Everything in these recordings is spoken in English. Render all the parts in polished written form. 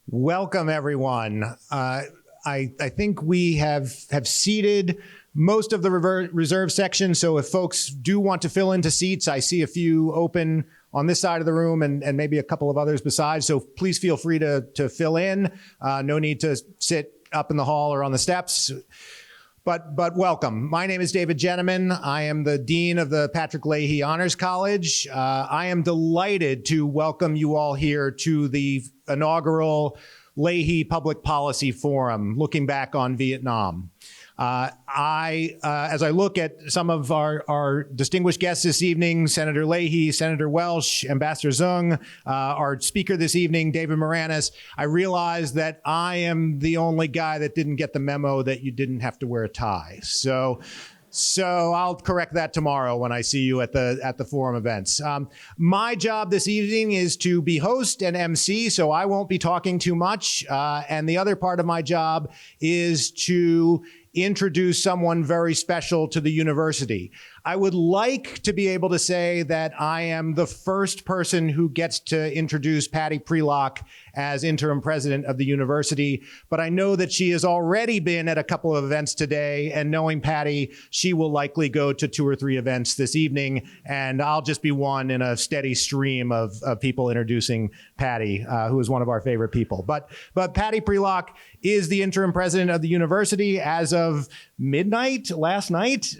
Welcome, everyone. I think we have seated most of the reserve section, so if folks do want to fill into seats, I see a few open on this side of the room and maybe a couple of others besides, so please feel free to fill in. No need to sit up in the hall or on the steps. But welcome. My name is David Jenemann. I am the Dean of the Patrick Leahy Honors College. I am delighted to welcome you all here to the inaugural Leahy Public Policy Forum, looking back on Vietnam. As I look at some of our distinguished guests this evening, Senator Leahy, Senator Welch, Ambassador Zung, our speaker this evening, David Maraniss, I realize that I am the only guy that didn't get the memo that you didn't have to wear a tie. So I'll correct that tomorrow when I see you at the forum events. My job this evening is to be host and MC, so I won't be talking too much. And the other part of my job is to introduce someone very special to the university. I would like to be able to say that I am the first person who gets to introduce Patty Prelock as interim president of the university, but I know that she has already been at a couple of events today, and knowing Patty, she will likely go to 2 or 3 events this evening, and I'll just be one in a steady stream of people introducing Patty, who is one of our favorite people. But Patty Prelock is the interim president of the university as of midnight last night.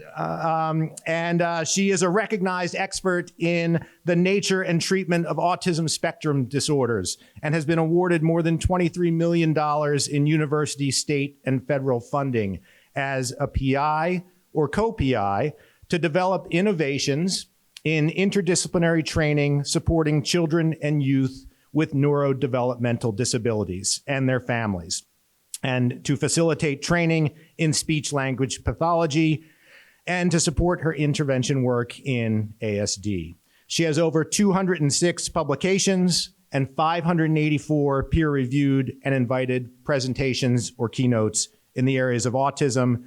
And she is a recognized expert in the nature and treatment of autism spectrum disorders and has been awarded more than $23 million in university, state, and federal funding as a PI or co-PI to develop innovations in interdisciplinary training supporting children and youth with neurodevelopmental disabilities and their families, and to facilitate training in speech-language pathology, and to support her intervention work in ASD. She has over 206 publications and 584 peer-reviewed and invited presentations or keynotes in the areas of autism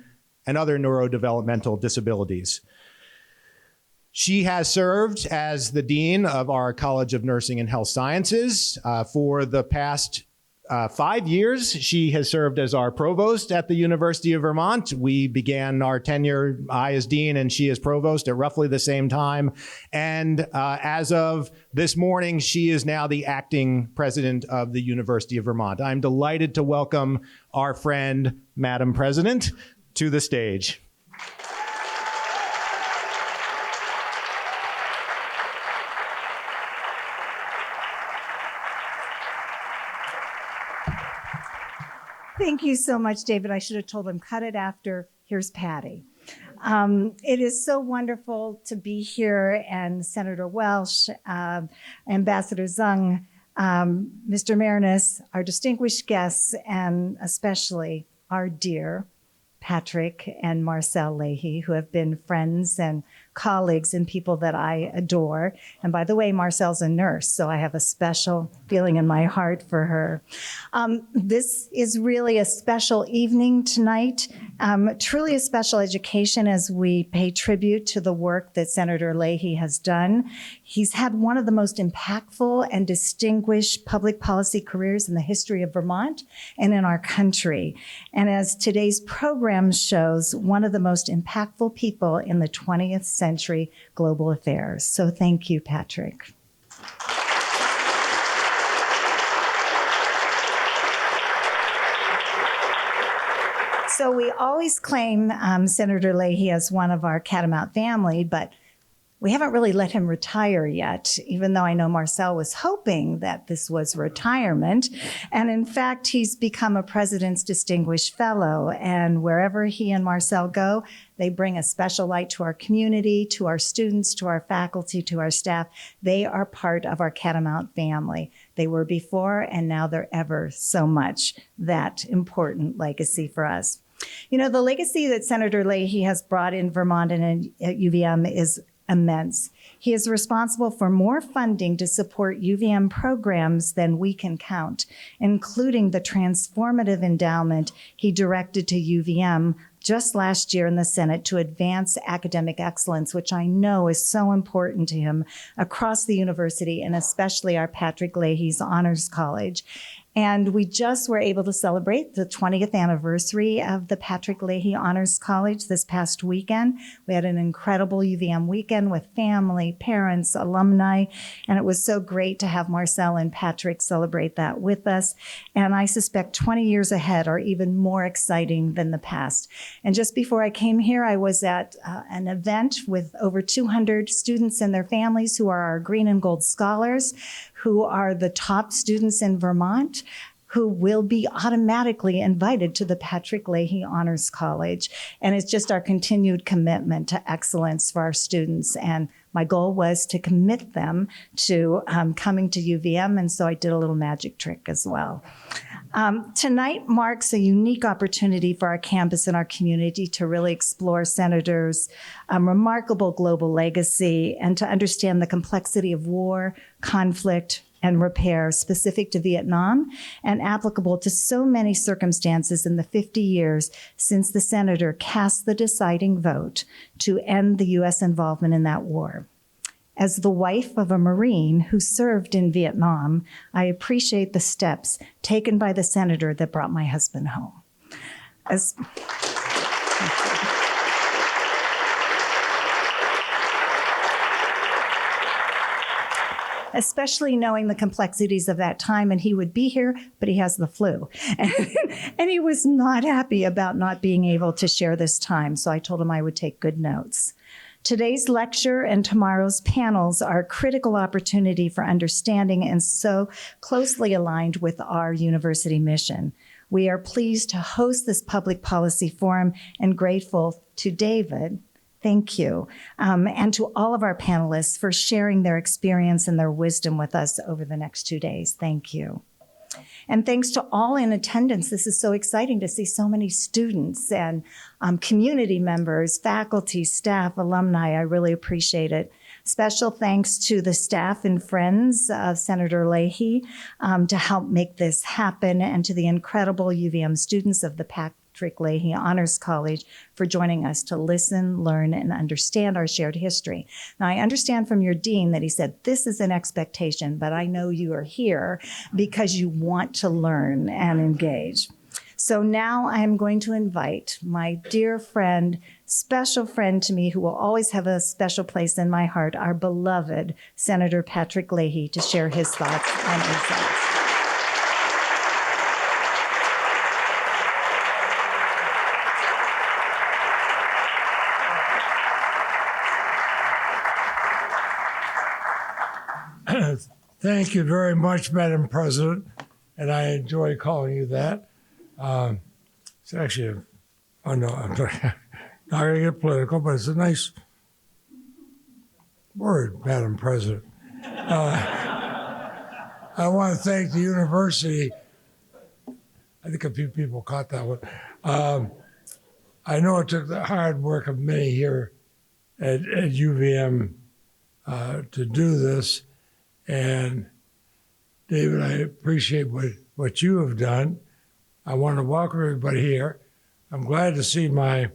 and other neurodevelopmental disabilities. She has served as the dean of our College of Nursing and Health Sciences for the past 5 years. She has served as our provost at the University of Vermont. We began our tenure, I as dean and she as provost, at roughly the same time. And as of this morning, she is now the acting president of the University of Vermont. I'm delighted to welcome our friend, Madam President, to the stage. Thank you so much, David. I should have told him, cut it after, here's Patty. It is so wonderful to be here, and Senator Welch, Ambassador Zung, Mr. Maraniss, our distinguished guests, and especially our dear Patrick and Marcel Leahy, who have been friends and colleagues and people that I adore. And by the way, Marcel's a nurse, so I have a special feeling in my heart for her. This is really a special evening tonight, truly a special education as we pay tribute to the work that Senator Leahy has done. He's had one of the most impactful and distinguished public policy careers in the history of Vermont and in our country. And as today's program shows, one of the most impactful people in the 20th century global affairs. So thank you, Patrick. So we always claim Senator Leahy as one of our Catamount family, but we haven't really let him retire yet, even though I know Marcel was hoping that this was retirement. And in fact, he's become a President's Distinguished Fellow. And wherever he and Marcel go, they bring a special light to our community, to our students, to our faculty, to our staff. They are part of our Catamount family. They were before, and now they're ever so much that important legacy for us. You know, the legacy that Senator Leahy has brought in Vermont and at UVM is immense. He is responsible for more funding to support UVM programs than we can count, including the transformative endowment he directed to UVM just last year in the Senate to advance academic excellence, which I know is so important to him across the university and especially our Patrick Leahy's Honors College. And we just were able to celebrate the 20th anniversary of the Patrick Leahy Honors College this past weekend. We had an incredible UVM weekend with family, parents, alumni, and it was so great to have Marcel and Patrick celebrate that with us. And I suspect 20 years ahead are even more exciting than the past. And just before I came here, I was at an event with over 200 students and their families who are our Green and Gold Scholars, who are the top students in Vermont, who will be automatically invited to the Patrick Leahy Honors College. And it's just our continued commitment to excellence for our students. And my goal was to commit them to coming to UVM, and so I did a little magic trick as well. Tonight marks a unique opportunity for our campus and our community to really explore Senator's remarkable global legacy and to understand the complexity of war, conflict, and repair specific to Vietnam and applicable to so many circumstances in the 50 years since the Senator cast the deciding vote to end the U.S. involvement in that war. As the wife of a Marine who served in Vietnam, I appreciate the steps taken by the Senator that brought my husband home. Especially knowing the complexities of that time, and he would be here, but he has the flu. And he was not happy about not being able to share this time, so I told him I would take good notes. Today's lecture and tomorrow's panels are a critical opportunity for understanding and so closely aligned with our university mission. We are pleased to host this public policy forum and grateful to David, thank you, and to all of our panelists for sharing their experience and their wisdom with us over the next 2 days. Thank you. And thanks to all in attendance. This is so exciting to see so many students and community members, faculty, staff, alumni. I really appreciate it. Special thanks to the staff and friends of Senator Leahy to help make this happen, and to the incredible UVM students of the Patrick Leahy Honors College for joining us to listen, learn, and understand our shared history. Now, I understand from your dean that he said this is an expectation, but I know you are here because you want to learn and engage. So now I'm going to invite my dear friend, special friend to me, who will always have a special place in my heart, our beloved Senator Patrick Leahy, to share his thoughts and insights. Thank you very much, Madam President, and I enjoy calling you that. It's actually, I'm not going to get political, but it's a nice word, Madam President. I want to thank the university. I think a few people caught that one. I know it took the hard work of many here at UVM to do this. And David, I appreciate what you have done. I want to welcome everybody here. I'm glad to see my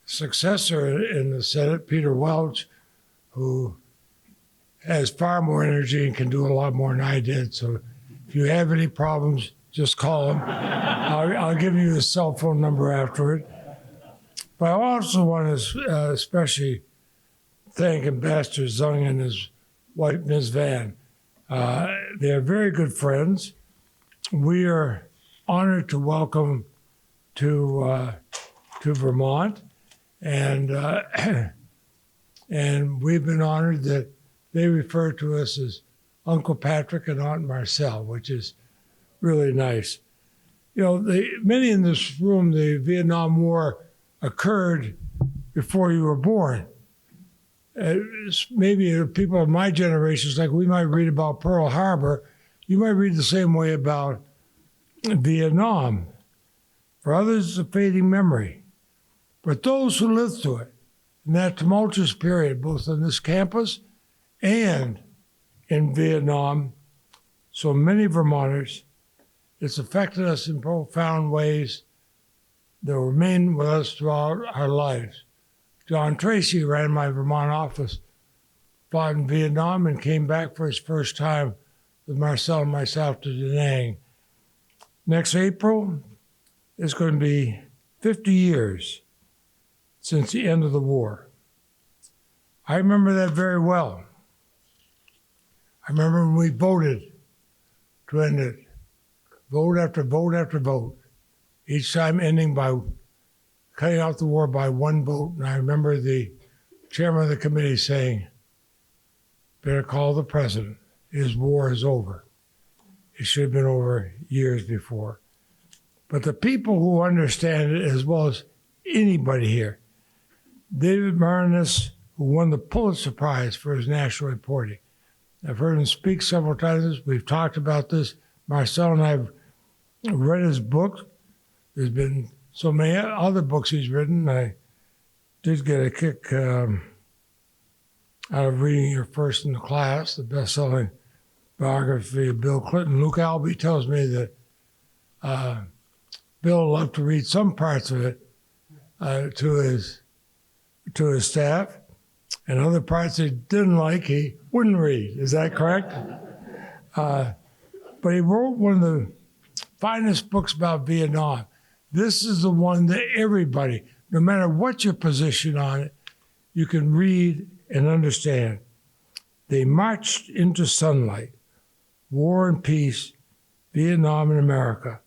successor in the Senate, Peter Welch, who has far more energy and can do a lot more than I did. So if you have any problems, just call him. I'll give you his cell phone number afterward. But I also want to especially thank Ambassador Zung and his wife, Ms. Van. They're very good friends. We are honored to welcome to Vermont, and we've been honored that they refer to us as Uncle Patrick and Aunt Marcel, which is really nice. You know, many in this room, the Vietnam War occurred before you were born. Maybe people of my generation, like we might read about Pearl Harbor, you might read the same way about Vietnam. For others, it's a fading memory. But those who lived through it, in that tumultuous period, both on this campus and in Vietnam, so many Vermonters, it's affected us in profound ways that remain with us throughout our lives. John Tracy ran my Vermont office, fought in Vietnam, and came back for his first time with Marcel and myself to Da Nang. Next April, it's going to be 50 years since the end of the war. I remember that very well. I remember when we voted to end it, vote after vote after vote, each time ending by cutting out the war by one vote. And I remember the chairman of the committee saying, better call the president. His war is over. It should have been over years before. But the people who understand it as well as anybody here, David Maraniss, who won the Pulitzer Prize for his national reporting. I've heard him speak several times. We've talked about this. Marcel and I have read his book. There's been so many other books he's written. I did get a kick out of reading your first in the class, the best-selling biography of Bill Clinton. Luke Albee tells me that Bill loved to read some parts of it to his staff, and other parts he didn't like, he wouldn't read. Is that correct? But he wrote one of the finest books about Vietnam. This is the one that everybody, no matter what your position on it, you can read and understand. They marched into sunlight, War and Peace, Vietnam and America,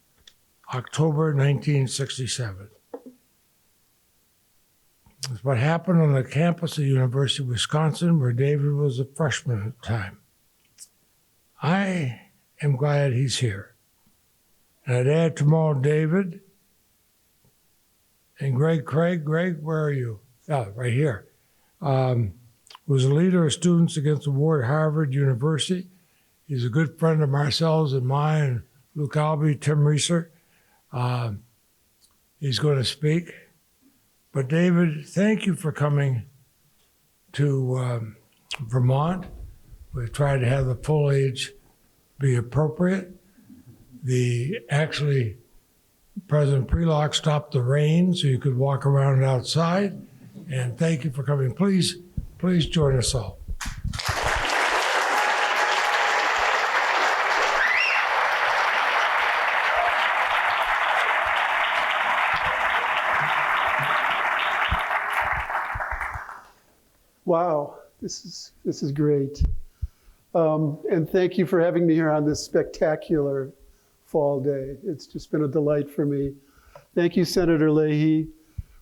October 1967. It's what happened on the campus of the University of Wisconsin, where David was a freshman at the time. I am glad he's here. And I'd add tomorrow David and Greg. Greg, where are you? Oh, right here. Was a leader of Students Against the War at Harvard University. He's a good friend of Marcel's and mine, and Luke Albee, Tim Reeser. He's going to speak. But David, thank you for coming to Vermont. We've tried to have the foliage be appropriate. Actually, President Prelock stopped the rain so you could walk around outside. And thank you for coming. Please join us all. Wow, this is great. And thank you for having me here on this spectacular fall day. It's just been a delight for me. Thank you, Senator Leahy,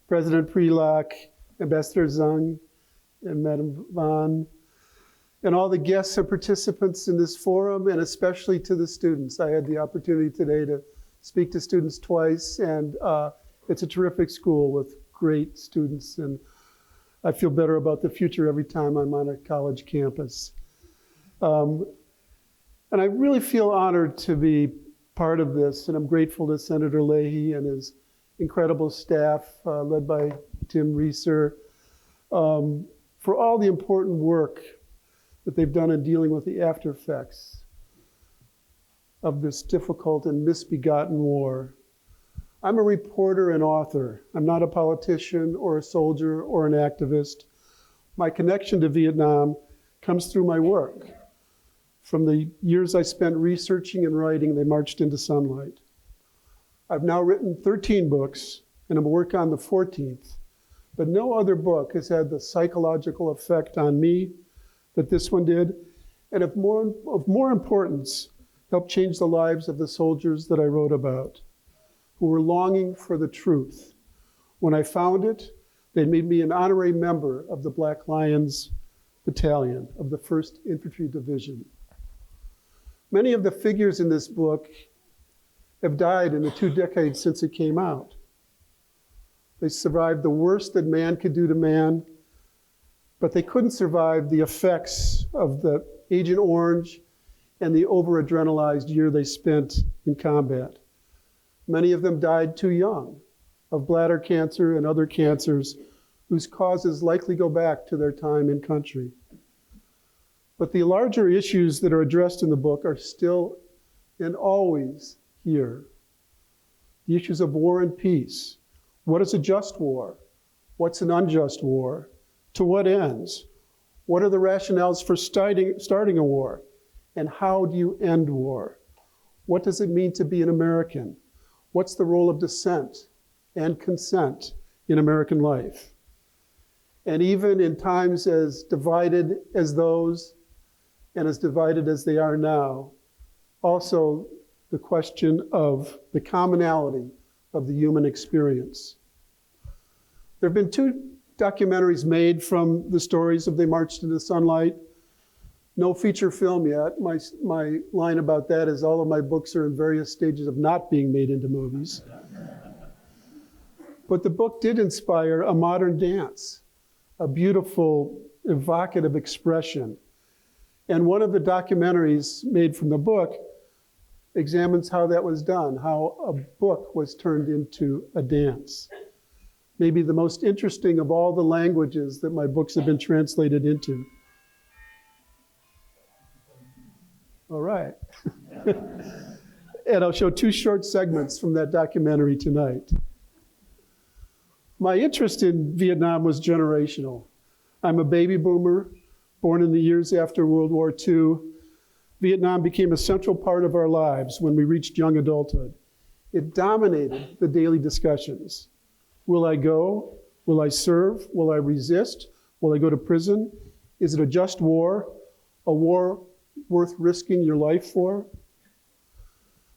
President Prelock, Ambassador Zung, and Madam Vaughn, and all the guests and participants in this forum, and especially to the students. I had the opportunity today to speak to students twice, and it's a terrific school with great students, and I feel better about the future every time I'm on a college campus. And I really feel honored to be part of this, and I'm grateful to Senator Leahy and his incredible staff, led by Tim Reeser, for all the important work that they've done in dealing with the after effects of this difficult and misbegotten war. I'm a reporter and author. I'm not a politician or a soldier or an activist. My connection to Vietnam comes through my work. From the years I spent researching and writing, they marched into sunlight. I've now written 13 books, and I'm working on the 14th, but no other book has had the psychological effect on me that this one did, and of more importance, helped change the lives of the soldiers that I wrote about, who were longing for the truth. When I found it, they made me an honorary member of the Black Lions Battalion of the 1st Infantry Division. Many of the figures in this book have died in the 2 decades since it came out. They survived the worst that man could do to man, but they couldn't survive the effects of the Agent Orange and the over-adrenalized year they spent in combat. Many of them died too young of bladder cancer and other cancers whose causes likely go back to their time in country. But the larger issues that are addressed in the book are still and always here. The issues of war and peace. What is a just war? What's an unjust war? To what ends? What are the rationales for starting a war? And how do you end war? What does it mean to be an American? What's the role of dissent and consent in American life? And even in times as divided as those and as divided as they are now, also the question of the commonality of the human experience. There have been 2 documentaries made from the stories of They Marched into the Sunlight. No feature film yet. My line about that is all of my books are in various stages of not being made into movies. But the book did inspire a modern dance, a beautiful, evocative expression. And one of the documentaries made from the book examines how that was done, how a book was turned into a dance. Maybe the most interesting of all the languages that my books have been translated into. All right. And I'll show 2 short segments from that documentary tonight. My interest in Vietnam was generational. I'm a baby boomer, born in the years after World War II. Vietnam became a central part of our lives when we reached young adulthood. It dominated the daily discussions. Will I go? Will I serve? Will I resist? Will I go to prison? Is it a just war? A war worth risking your life for?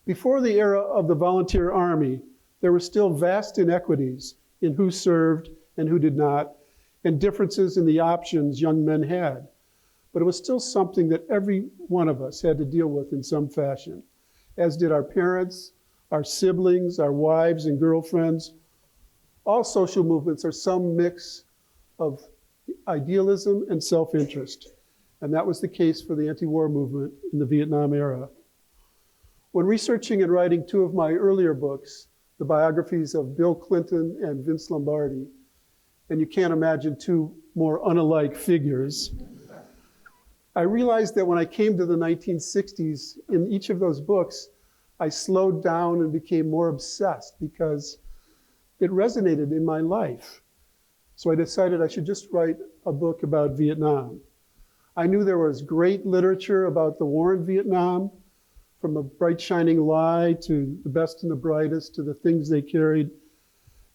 Before the era of the volunteer army, there were still vast inequities in who served and who did not, and differences in the options young men had. But it was still something that every one of us had to deal with in some fashion, as did our parents, our siblings, our wives and girlfriends. All social movements are some mix of idealism and self-interest. And that was the case for the anti-war movement in the Vietnam era. When researching and writing 2 of my earlier books, the biographies of Bill Clinton and Vince Lombardi, and you can't imagine 2 more unalike figures, I realized that when I came to the 1960s, in each of those books, I slowed down and became more obsessed because it resonated in my life. So I decided I should just write a book about Vietnam. I knew there was great literature about the war in Vietnam, from A Bright Shining Lie to The Best and the Brightest to The Things They Carried.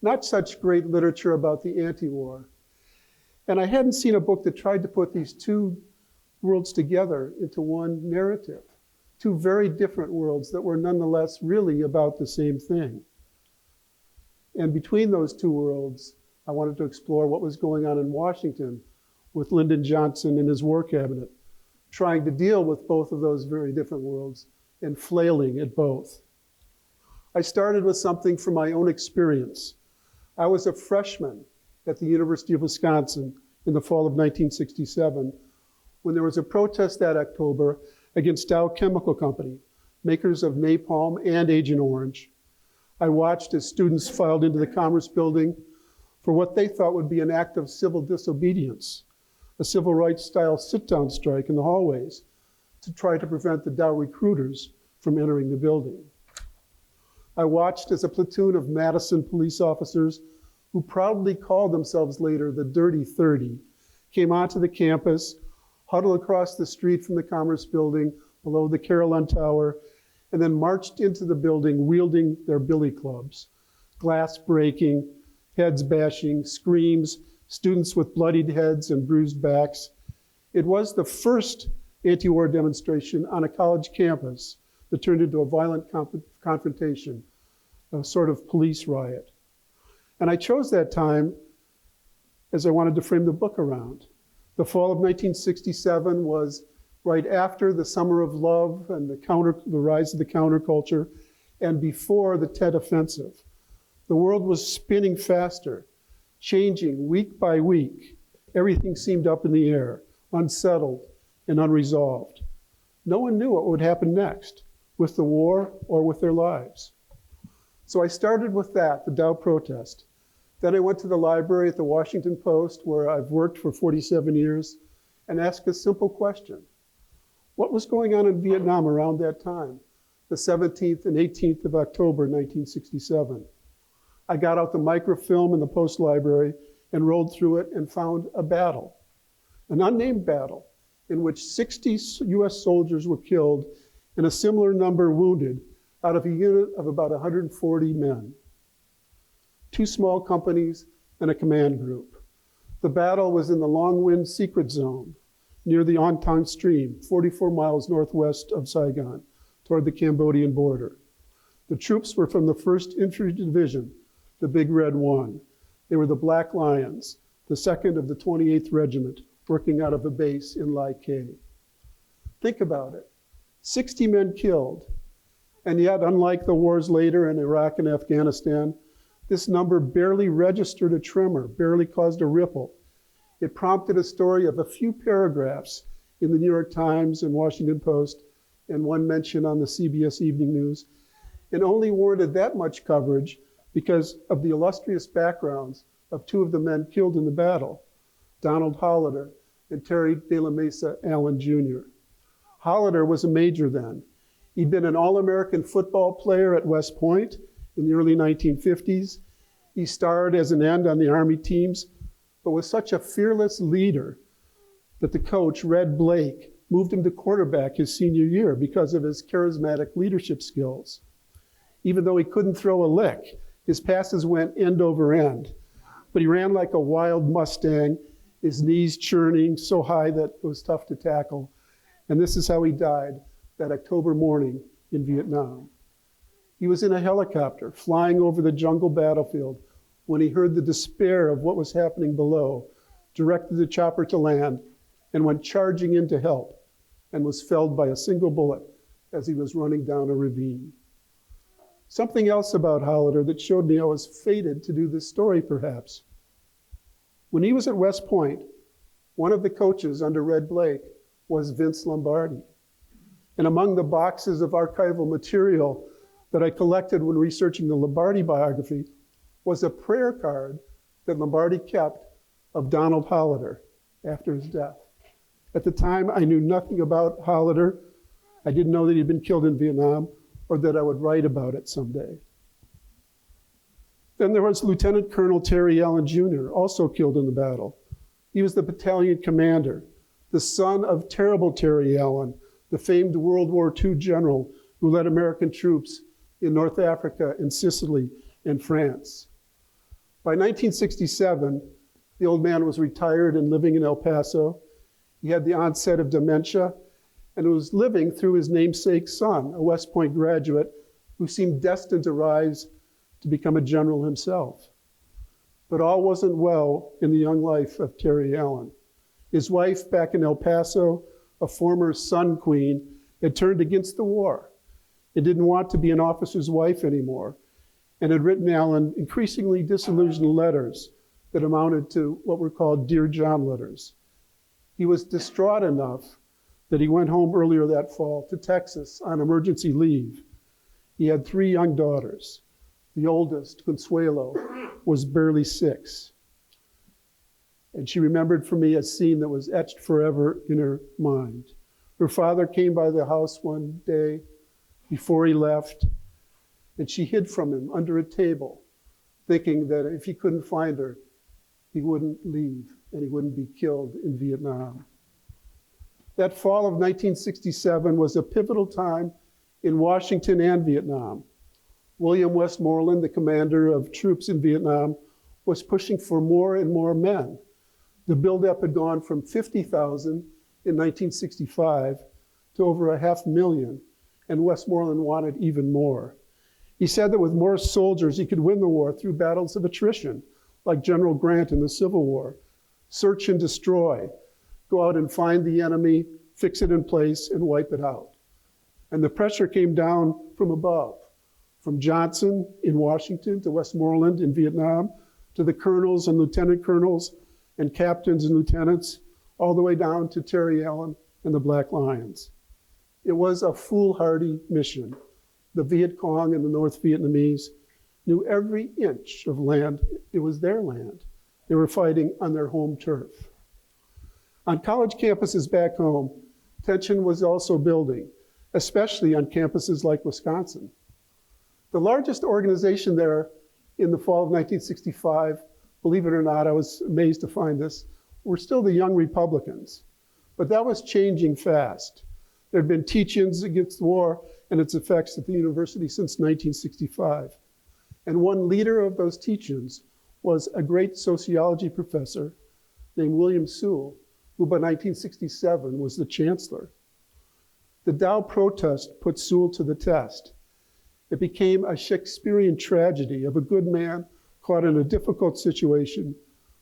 Not such great literature about the anti-war. And I hadn't seen a book that tried to put these 2 worlds together into one narrative. 2 very different worlds that were nonetheless really about the same thing. And between those 2 worlds, I wanted to explore what was going on in Washington with Lyndon Johnson and his war cabinet, trying to deal with both of those very different worlds and flailing at both. I started with something from my own experience. I was a freshman at the University of Wisconsin in the fall of 1967 when there was a protest that October against Dow Chemical Company, makers of napalm and Agent Orange. I watched as students filed into the Commerce Building for what they thought would be an act of civil disobedience, a civil rights style sit-down strike in the hallways to try to prevent the Dow recruiters from entering the building. I watched as a platoon of Madison police officers, who proudly called themselves later the Dirty 30, came onto the campus, huddled across the street from the Commerce Building below the Carillon Tower, and then marched into the building wielding their billy clubs, glass breaking, heads bashing, screams, students with bloodied heads and bruised backs. It was the first anti-war demonstration on a college campus that turned into a violent confrontation, a sort of police riot. And I chose that time as I wanted to frame the book around. The fall of 1967 was right after the Summer of Love and the rise of the counterculture, and before the Tet Offensive. The world was spinning faster, changing week by week. Everything seemed up in the air, unsettled and unresolved. No one knew what would happen next, with the war or with their lives. So I started with that, the Dow protest. Then I went to the library at the Washington Post, where I've worked for 47 years, and asked a simple question. What was going on in Vietnam around that time, the 17th and 18th of October, 1967? I got out the microfilm in the Post library and rolled through it and found a battle, an unnamed battle, in which 60 US soldiers were killed and a similar number wounded out of a unit of about 140 men. 2 small companies and a command group. The battle was in the Long Wind Secret Zone near the Ontan Stream, 44 miles northwest of Saigon, toward the Cambodian border. The troops were from the 1st Infantry Division, the Big Red One. They were the Black Lions, the 2nd of the 28th Regiment, working out of a base in Lai Khe. Think about it, 60 men killed, and yet, unlike the wars later in Iraq and Afghanistan, this number barely registered a tremor, barely caused a ripple. It prompted a story of a few paragraphs in the New York Times and Washington Post, and one mention on the CBS Evening News, and only warranted that much coverage because of the illustrious backgrounds of 2 of the men killed in the battle, Donald Hollader and Terry De La Mesa Allen Jr. Hollader was a major then. He'd been an All-American football player at West Point in the early 1950s. He starred as an end on the Army teams, but was such a fearless leader that the coach, Red Blake, moved him to quarterback his senior year because of his charismatic leadership skills. Even though he couldn't throw a lick, his passes went end over end. But he ran like a wild Mustang, his knees churning so high that it was tough to tackle. And this is how he died that October morning in Vietnam. He was in a helicopter flying over the jungle battlefield when he heard the despair of what was happening below, directed the chopper to land, and went charging in to help, and was felled by a single bullet as he was running down a ravine. Something else about Hollader that showed me I was fated to do this story, perhaps. When he was at West Point, one of the coaches under Red Blake was Vince Lombardi. And among the boxes of archival material that I collected when researching the Lombardi biography was a prayer card that Lombardi kept of Donald Hollader after his death. At the time, I knew nothing about Hollader. I didn't know that he'd been killed in Vietnam or that I would write about it someday. Then there was Lieutenant Colonel Terry Allen Jr., also killed in the battle. He was the battalion commander, the son of terrible Terry Allen, the famed World War II general who led American troops in North Africa and Sicily and France. By 1967, the old man was retired and living in El Paso. He had the onset of dementia and was living through his namesake son, a West Point graduate who seemed destined to rise to become a general himself. But all wasn't well in the young life of Terry Allen. His wife back in El Paso, a former Sun Queen, had turned against the war and didn't want to be an officer's wife anymore, and had written Allen increasingly disillusioned letters that amounted to what were called Dear John letters. He was distraught enough that he went home earlier that fall to Texas on emergency leave. He had 3 young daughters. The oldest, Consuelo, was barely 6. And she remembered for me a scene that was etched forever in her mind. Her father came by the house one day before he left, and she hid from him under a table, thinking that if he couldn't find her, he wouldn't leave and he wouldn't be killed in Vietnam. That fall of 1967 was a pivotal time in Washington and Vietnam. William Westmoreland, the commander of troops in Vietnam, was pushing for more and more men. The buildup had gone from 50,000 in 1965 to over 500,000, and Westmoreland wanted even more. He said that with more soldiers, he could win the war through battles of attrition, like General Grant in the Civil War. Search and destroy, go out and find the enemy, fix it in place, and wipe it out. And the pressure came down from above, from Johnson in Washington to Westmoreland in Vietnam, to the colonels and lieutenant colonels and captains and lieutenants, all the way down to Terry Allen and the Black Lions. It was a foolhardy mission. The Viet Cong and the North Vietnamese knew every inch of land. It was their land. They were fighting on their home turf. On college campuses back home, tension was also building, especially on campuses like Wisconsin. The largest organization there in the fall of 1965, believe it or not, I was amazed to find this, were still the Young Republicans. But that was changing fast. There had been teach-ins against the war and its effects at the university since 1965. And one leader of those teach-ins was a great sociology professor named William Sewell, who by 1967 was the chancellor. The Dow protest put Sewell to the test. It became a Shakespearean tragedy of a good man caught in a difficult situation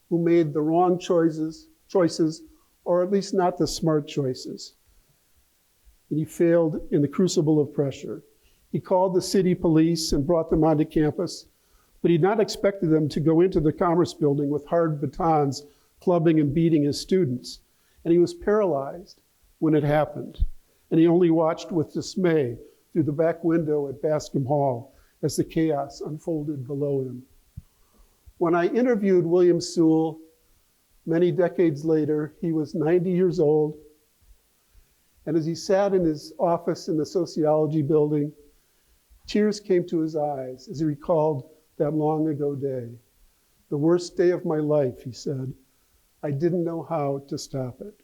who made the wrong choices, or at least not the smart choices. And he failed in the crucible of pressure. He called the city police and brought them onto campus, but he'd not expected them to go into the Commerce Building with hard batons, clubbing and beating his students. And he was paralyzed when it happened. And he only watched with dismay through the back window at Bascom Hall as the chaos unfolded below him. When I interviewed William Sewell many decades later, he was 90 years old. And as he sat in his office in the sociology building, tears came to his eyes as he recalled that long ago day. The worst day of my life, he said. I didn't know how to stop it.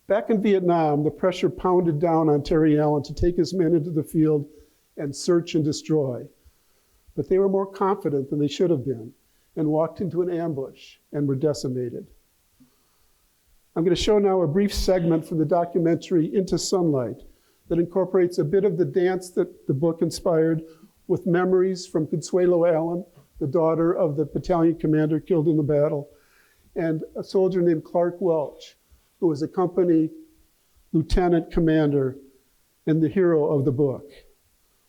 Back in Vietnam, the pressure pounded down on Terry Allen to take his men into the field and search and destroy. But they were more confident than they should have been and walked into an ambush and were decimated. I'm going to show now a brief segment from the documentary Into Sunlight that incorporates a bit of the dance that the book inspired with memories from Consuelo Allen, the daughter of the battalion commander killed in the battle, and a soldier named Clark Welch, who was a company lieutenant commander and the hero of the book.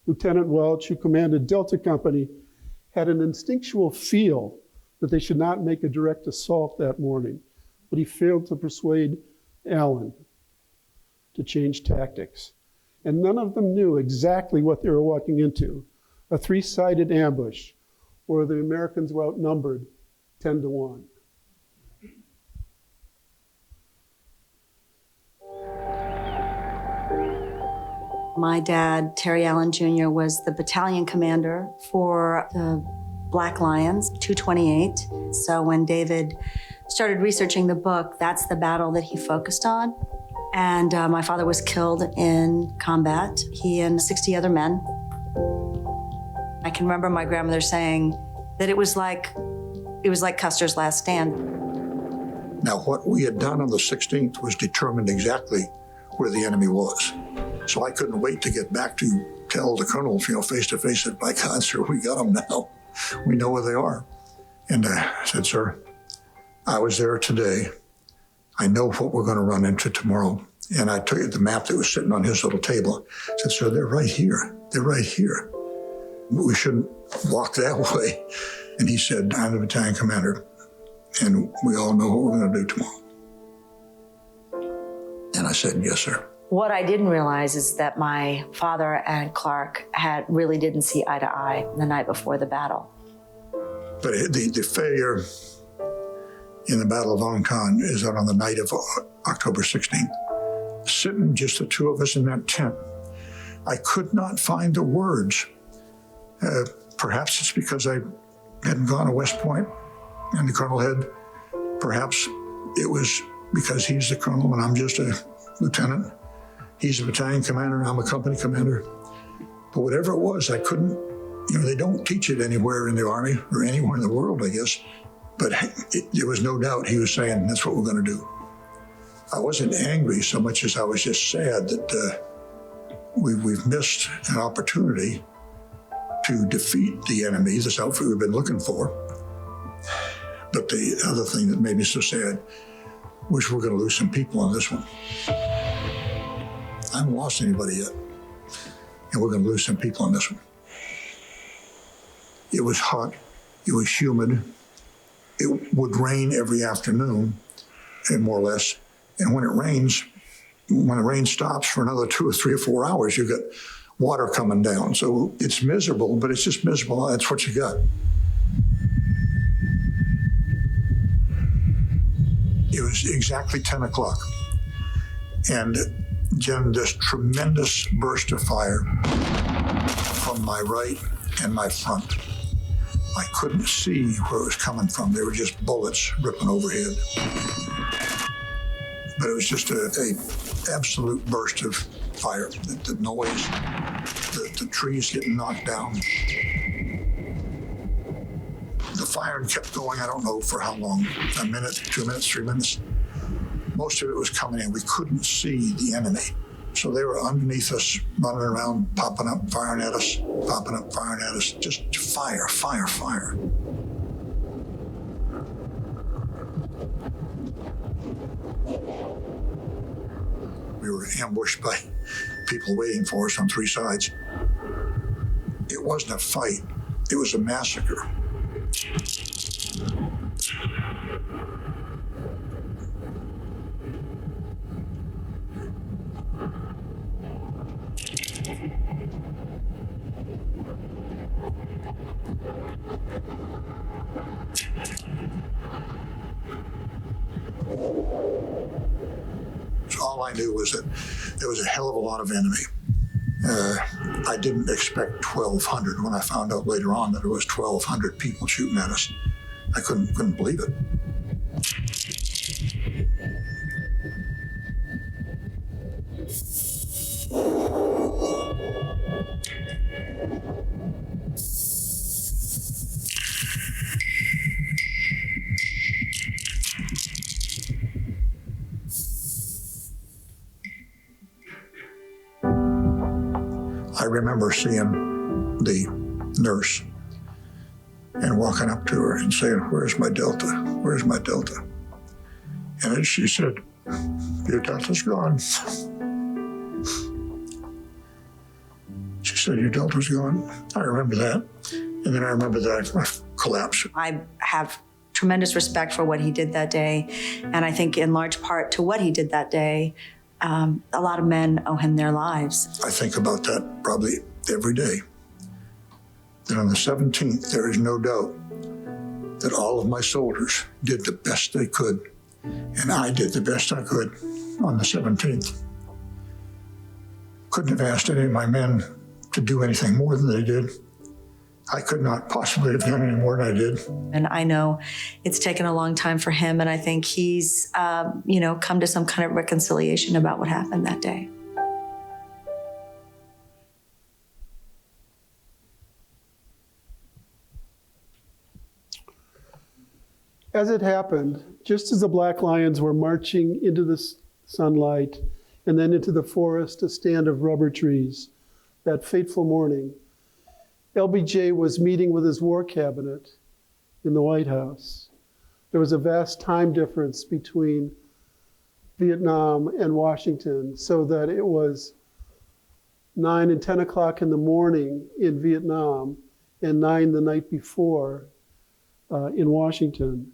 Lieutenant Welch, who commanded Delta Company, had an instinctual feel that they should not make a direct assault that morning, but he failed to persuade Allen to change tactics. And none of them knew exactly what they were walking into, a three-sided ambush where the Americans were outnumbered 10-1. My dad, Terry Allen Jr., was the battalion commander for the Black Lions, 228. So when David started researching the book, that's the battle that he focused on. And my father was killed in combat, he and 60 other men. I can remember my grandmother saying that it was like Custer's last stand. Now, what we had done on the 16th was determined exactly where the enemy was. So I couldn't wait to get back to tell the colonel, face to face that, by God, sir, we got them now. We know where they are. And I said, sir, I was there today. I know what we're going to run into tomorrow. And I took you the map that was sitting on his little table. I said, sir, they're right here. They're right here. We shouldn't walk that way. And he said, I'm the battalion commander, and we all know what we're going to do tomorrow. And I said, yes, sir. What I didn't realize is that my father and Clark really didn't see eye to eye the night before the battle. But the failure in the Battle of Vung Tau is on the night of October 16th. Sitting just the two of us in that tent, I could not find the words. Perhaps it's because I hadn't gone to West Point and the colonel had. Perhaps it was because he's the colonel and I'm just a lieutenant. He's a battalion commander and I'm a company commander. But whatever it was, I couldn't, they don't teach it anywhere in the Army or anywhere in the world, I guess. But there was no doubt he was saying, that's what we're going to do. I wasn't angry so much as I was just sad that we've missed an opportunity to defeat the enemy, this outfit we've been looking for. But the other thing that made me so sad was we're going to lose some people on this one. I haven't lost anybody yet, and we're going to lose some people on this one. It was hot, it was humid, it would rain every afternoon, and more or less, and when the rain stops for another 2 or 3 or 4 hours, you get water coming down. So it's miserable, but it's just miserable. That's what you got. It was exactly 10 o'clock. And Jen, this tremendous burst of fire from my right and my front. I couldn't see where it was coming from. They were just bullets ripping overhead. But it was just absolute burst of fire, the noise, the trees getting knocked down. The fire kept going, I don't know for how long, a minute, 2 minutes, 3 minutes. Most of it was coming in. We couldn't see the enemy. So they were underneath us, running around, popping up, firing at us, popping up, firing at us. Just fire, fire, fire. We were ambushed by people waiting for us on 3 sides. It wasn't a fight. It was a massacre. So all I knew was that there was a hell of a lot of enemy. I didn't expect 1,200 when I found out later on that it was 1,200 people shooting at us. I couldn't believe it. I remember seeing the nurse and walking up to her and saying, "Where's my Delta? Where's my Delta?" And she said, "Your Delta's gone." She said, "Your Delta's gone." I remember that. And then I remember that I collapsed. I have tremendous respect for what he did that day. And I think in large part to what he did that day, a lot of men owe him their lives. I think about that probably every day. That on the 17th, there is no doubt that all of my soldiers did the best they could. And I did the best I could on the 17th. Couldn't have asked any of my men to do anything more than they did. I could not possibly have done any more than I did. And I know it's taken a long time for him, and I think he's, come to some kind of reconciliation about what happened that day. As it happened, just as the Black Lions were marching into the sunlight and then into the forest, a stand of rubber trees, that fateful morning, LBJ was meeting with his war cabinet in the White House. There was a vast time difference between Vietnam and Washington, so that it was 9 and 10 o'clock in the morning in Vietnam and 9 the night before in Washington.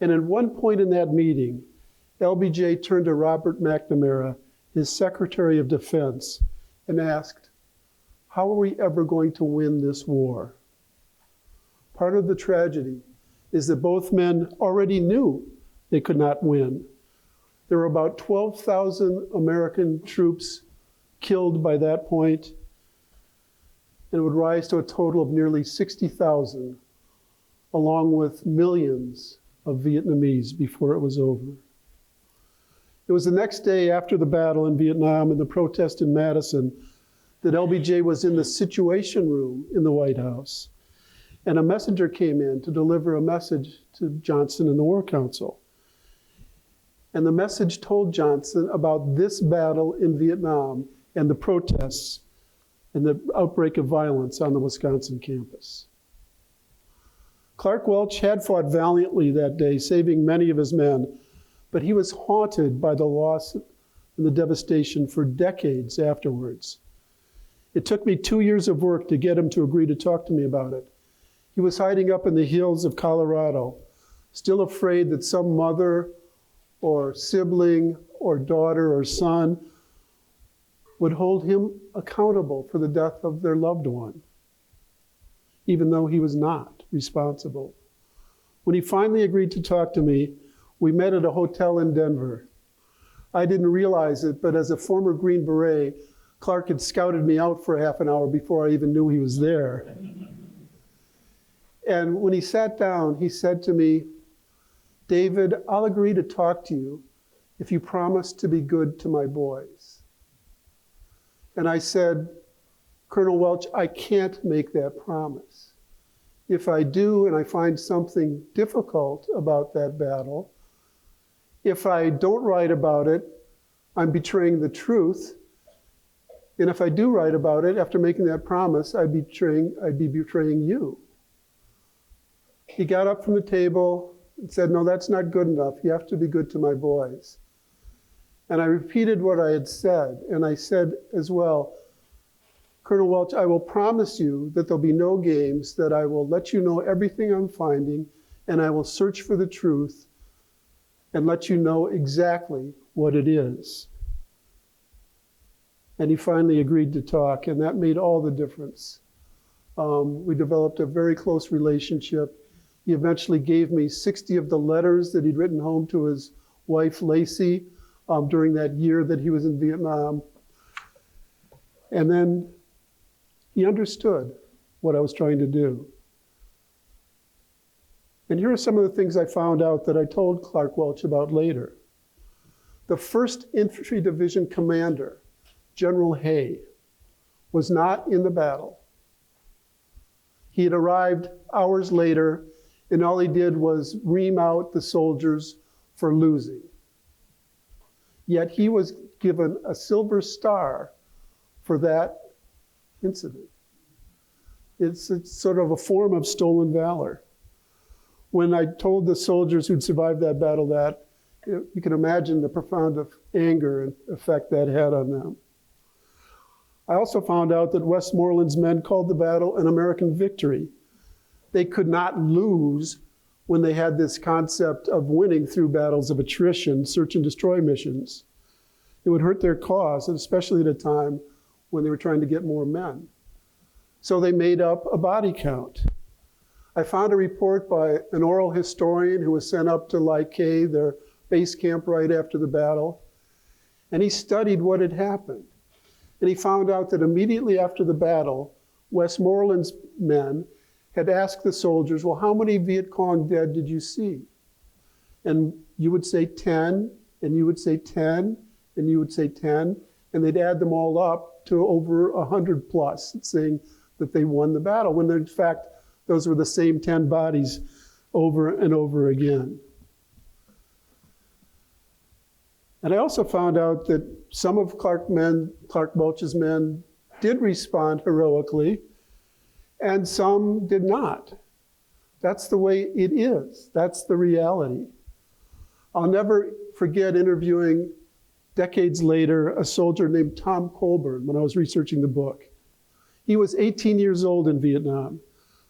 And at one point in that meeting, LBJ turned to Robert McNamara, his Secretary of Defense, and asked, "How are we ever going to win this war?" Part of the tragedy is that both men already knew they could not win. There were about 12,000 American troops killed by that point, and it would rise to a total of nearly 60,000, along with millions of Vietnamese before it was over. It was the next day after the battle in Vietnam and the protest in Madison that LBJ was in the Situation Room in the White House. And a messenger came in to deliver a message to Johnson and the War Council. And the message told Johnson about this battle in Vietnam and the protests and the outbreak of violence on the Wisconsin campus. Clark Welch had fought valiantly that day, saving many of his men, but he was haunted by the loss and the devastation for decades afterwards. It took me 2 years of work to get him to agree to talk to me about it. He was hiding up in the hills of Colorado, still afraid that some mother or sibling or daughter or son would hold him accountable for the death of their loved one, even though he was not responsible. When he finally agreed to talk to me, we met at a hotel in Denver. I didn't realize it, but as a former Green Beret, Clark had scouted me out for half an hour before I even knew he was there. And when he sat down, he said to me, "David, I'll agree to talk to you if you promise to be good to my boys. And I said, Colonel Welch, I can't make that promise. If I do and I find something difficult about that battle, if I don't write about it, I'm betraying the truth. And if I do write about it, after making that promise, I'd be betraying you. He got up from the table and said, no, that's not good enough. You have to be good to my boys. And I repeated what I had said. And I said as well, Colonel Welch, I will promise you that there'll be no games, that I will let you know everything I'm finding, and I will search for the truth and let you know exactly what it is. And he finally agreed to talk, and that made all the difference. We developed a very close relationship. He eventually gave me 60 of the letters that he'd written home to his wife, Lacey, during that year that he was in Vietnam. And then he understood what I was trying to do. And here are some of the things I found out that I told Clark Welch about later. The 1st Infantry Division commander, General Hay, was not in the battle. He had arrived hours later, and all he did was ream out the soldiers for losing. Yet he was given a Silver Star for that incident. It's sort of a form of stolen valor. When I told the soldiers who'd survived that battle that, you can imagine the profound anger and effect that had on them. I also found out that Westmoreland's men called the battle an American victory. They could not lose when they had this concept of winning through battles of attrition, search and destroy missions. It would hurt their cause, especially at a time when they were trying to get more men. So they made up a body count. I found a report by an oral historian who was sent up to Leahy, their base camp right after the battle, and he studied what had happened. And he found out that immediately after the battle, Westmoreland's men had asked the soldiers, well, how many Viet Cong dead did you see? And you would say 10, and you would say 10, and you would say 10, and they'd add them all up to over 100 plus, saying that they won the battle, when in fact, those were the same 10 bodies over and over again. And I also found out that some of Clark Welch's men did respond heroically, and some did not. That's the way it is. That's the reality. I'll never forget interviewing, decades later, a soldier named Tom Colburn when I was researching the book. He was 18 years old in Vietnam.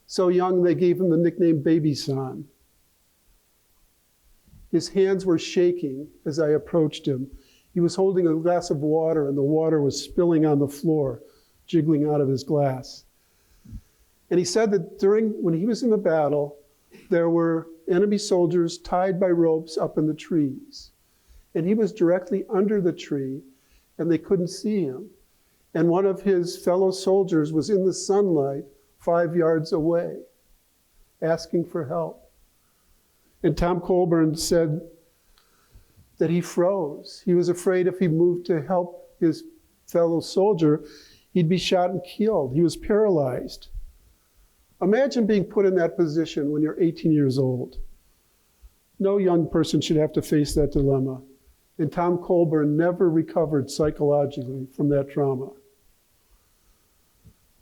So young, they gave him the nickname Baby Son. His hands were shaking as I approached him. He was holding a glass of water, and the water was spilling on the floor, jiggling out of his glass. And he said that when he was in the battle, there were enemy soldiers tied by ropes up in the trees. And he was directly under the tree, and they couldn't see him. And one of his fellow soldiers was in the sunlight 5 yards away, asking for help. And Tom Colburn said that he froze. He was afraid if he moved to help his fellow soldier, he'd be shot and killed. He was paralyzed. Imagine being put in that position when you're 18 years old. No young person should have to face that dilemma. And Tom Colburn never recovered psychologically from that trauma.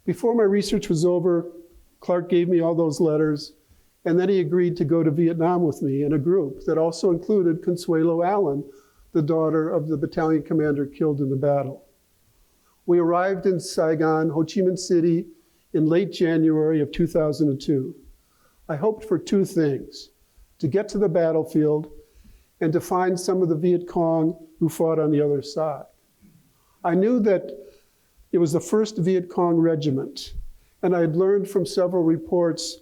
Before my research was over, Clark gave me all those letters, and then he agreed to go to Vietnam with me in a group that also included Consuelo Allen, the daughter of the battalion commander killed in the battle. We arrived in Saigon, Ho Chi Minh City, in late January of 2002. I hoped for two things: to get to the battlefield and to find some of the Viet Cong who fought on the other side. I knew that it was the 1st Viet Cong Regiment, and I had learned from several reports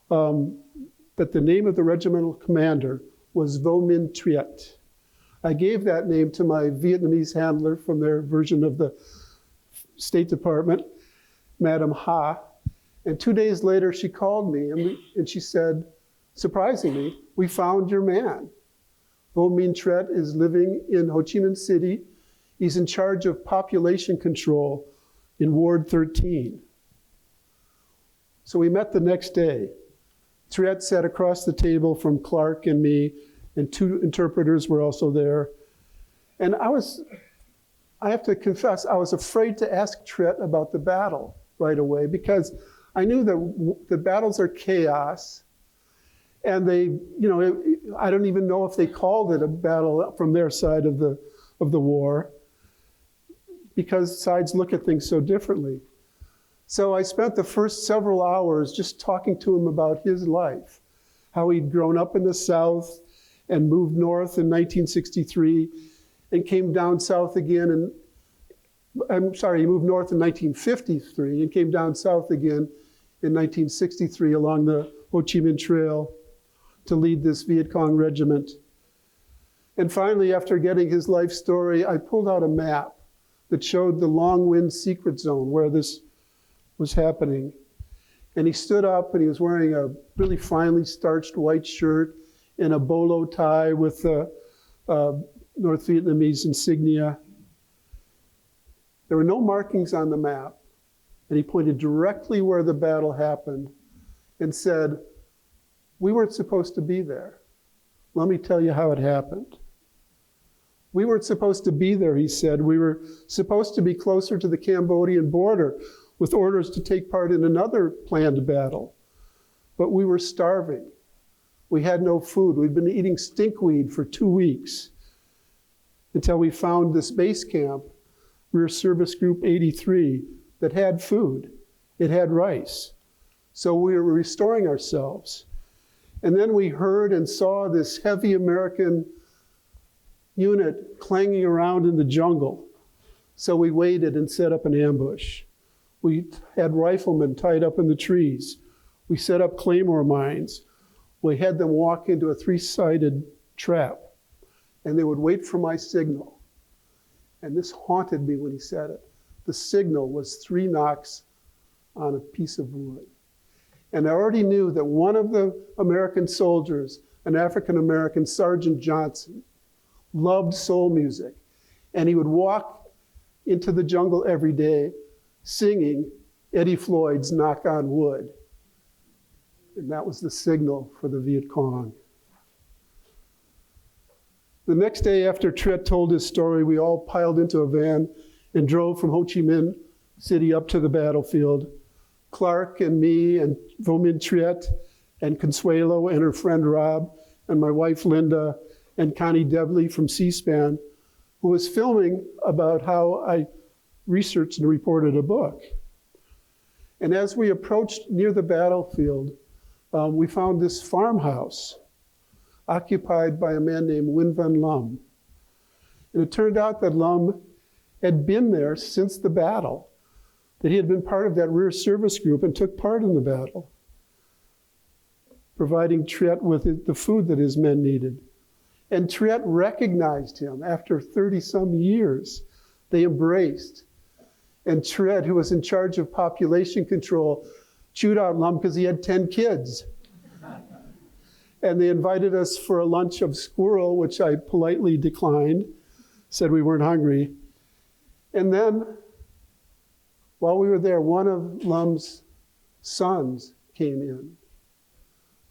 that the name of the regimental commander was Vo Minh Triet. I gave that name to my Vietnamese handler from their version of the State Department, Madam Ha, and 2 days later she called me and she said, surprisingly, we found your man. Vo Minh Tret is living in Ho Chi Minh City. He's in charge of population control in Ward 13. So we met the next day. Tret sat across the table from Clark and me, and 2 interpreters were also there. And I have to confess, I was afraid to ask Tret about the battle right away, because I knew that the battles are chaos. And they, I don't even know if they called it a battle from their side of the war, because sides look at things so differently. So I spent the first several hours just talking to him about his life, how he'd grown up in the South and moved north in 1963 and came down south again. He moved north in 1953 and came down south again in 1963 along the Ho Chi Minh Trail to lead this Viet Cong regiment. And finally, after getting his life story, I pulled out a map that showed the Long Wind secret zone where this was happening. And he stood up and he was wearing a really finely starched white shirt and a bolo tie with the North Vietnamese insignia. There were no markings on the map. And he pointed directly where the battle happened and said, "We weren't supposed to be there. Let me tell you how it happened. We weren't supposed to be there," he said. "We were supposed to be closer to the Cambodian border with orders to take part in another planned battle. But we were starving. We had no food. We'd been eating stinkweed for 2 weeks until we found this base camp, Rear Service Group 83, that had food. It had rice. So we were restoring ourselves. And then we heard and saw this heavy American unit clanging around in the jungle. So we waited and set up an ambush. We had riflemen tied up in the trees. We set up claymore mines. We had them walk into a 3-sided trap, and they would wait for my signal. And this haunted me when he said it. The signal was 3 knocks on a piece of wood. And I already knew that one of the American soldiers, an African-American, Sergeant Johnson, loved soul music. And he would walk into the jungle every day singing Eddie Floyd's Knock on Wood. And that was the signal for the Viet Cong. The next day after Tret told his story, we all piled into a van and drove from Ho Chi Minh City up to the battlefield. Clark and me and Vo Minh Tret and Consuelo and her friend Rob and my wife Linda and Connie Debley from C-SPAN, who was filming about how I researched and reported a book. And as we approached near the battlefield, we found this farmhouse occupied by a man named Nguyen Van Lum. And it turned out that Lum had been there since the battle, that he had been part of that rear service group and took part in the battle, providing Tret with the food that his men needed. And Tret recognized him after 30-some years. They embraced. And Tret, who was in charge of population control, chewed out Lum because he had 10 kids. And they invited us for a lunch of squirrel, which I politely declined, said we weren't hungry. And then, while we were there, one of Lum's sons came in,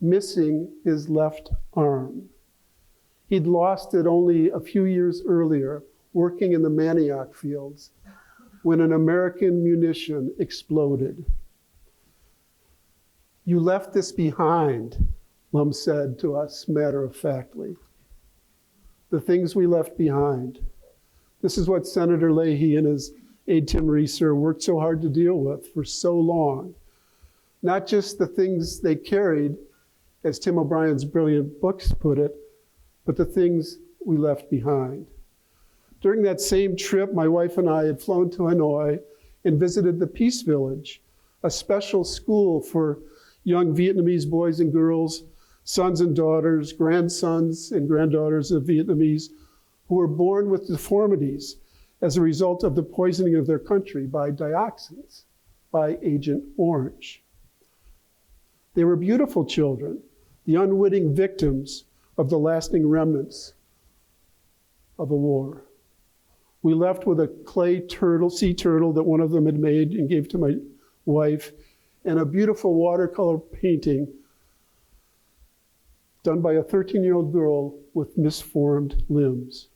missing his left arm. He'd lost it only a few years earlier, working in the manioc fields, when an American munition exploded. "You left this behind," Lum said to us matter-of-factly. The things we left behind. This is what Senator Leahy and his aide Tim Reeser worked so hard to deal with for so long. Not just the things they carried, as Tim O'Brien's brilliant books put it, but the things we left behind. During that same trip, my wife and I had flown to Hanoi and visited the Peace Village, a special school for young Vietnamese boys and girls, sons and daughters, grandsons and granddaughters of Vietnamese who were born with deformities as a result of the poisoning of their country by dioxins, by Agent Orange. They were beautiful children, the unwitting victims of the lasting remnants of a war. We left with a clay turtle, sea turtle that one of them had made and gave to my wife, and a beautiful watercolor painting done by a 13-year-old girl with misformed limbs.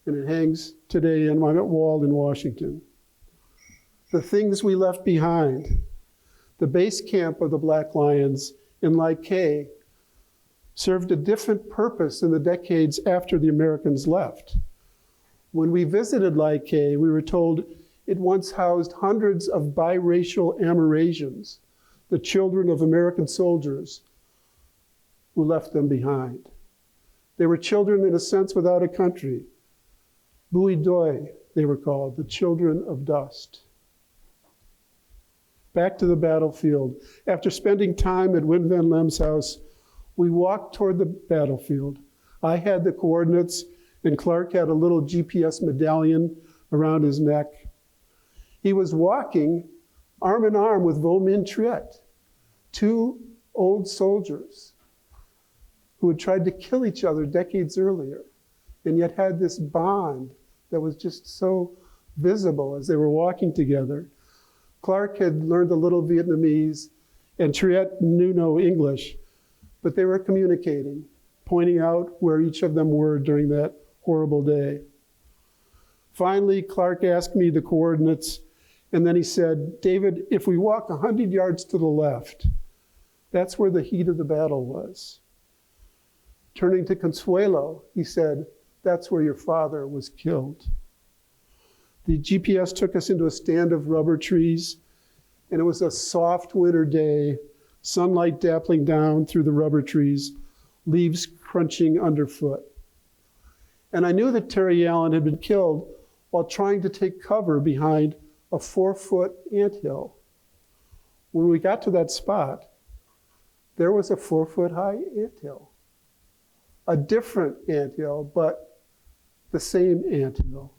And it hangs today on my wall in Washington. The things we left behind. The base camp of the Black Lions in Leahy served a different purpose in the decades after the Americans left. When we visited Leahy, we were told it once housed hundreds of biracial Amerasians, the children of American soldiers who left them behind. They were children, in a sense, without a country. Bui Doi, they were called, the children of dust. Back to the battlefield. After spending time at Win Van Lem's house, we walked toward the battlefield. I had the coordinates, and Clark had a little GPS medallion around his neck. He was walking arm in arm with Vo Minh Triet, two old soldiers who had tried to kill each other decades earlier, and yet had this bond that was just so visible as they were walking together. Clark had learned a little Vietnamese, and Triet knew no English, but they were communicating, pointing out where each of them were during that horrible day. Finally, Clark asked me the coordinates, and then he said, "David, if we walk 100 yards to the left, that's where the heat of the battle was." Turning to Consuelo, he said, "That's where your father was killed." The GPS took us into a stand of rubber trees, and it was a soft winter day, sunlight dappling down through the rubber trees, leaves crunching underfoot. And I knew that Terry Allen had been killed while trying to take cover behind a 4-foot anthill. When we got to that spot, there was a 4-foot-high anthill. A different anthill, but the same anthill.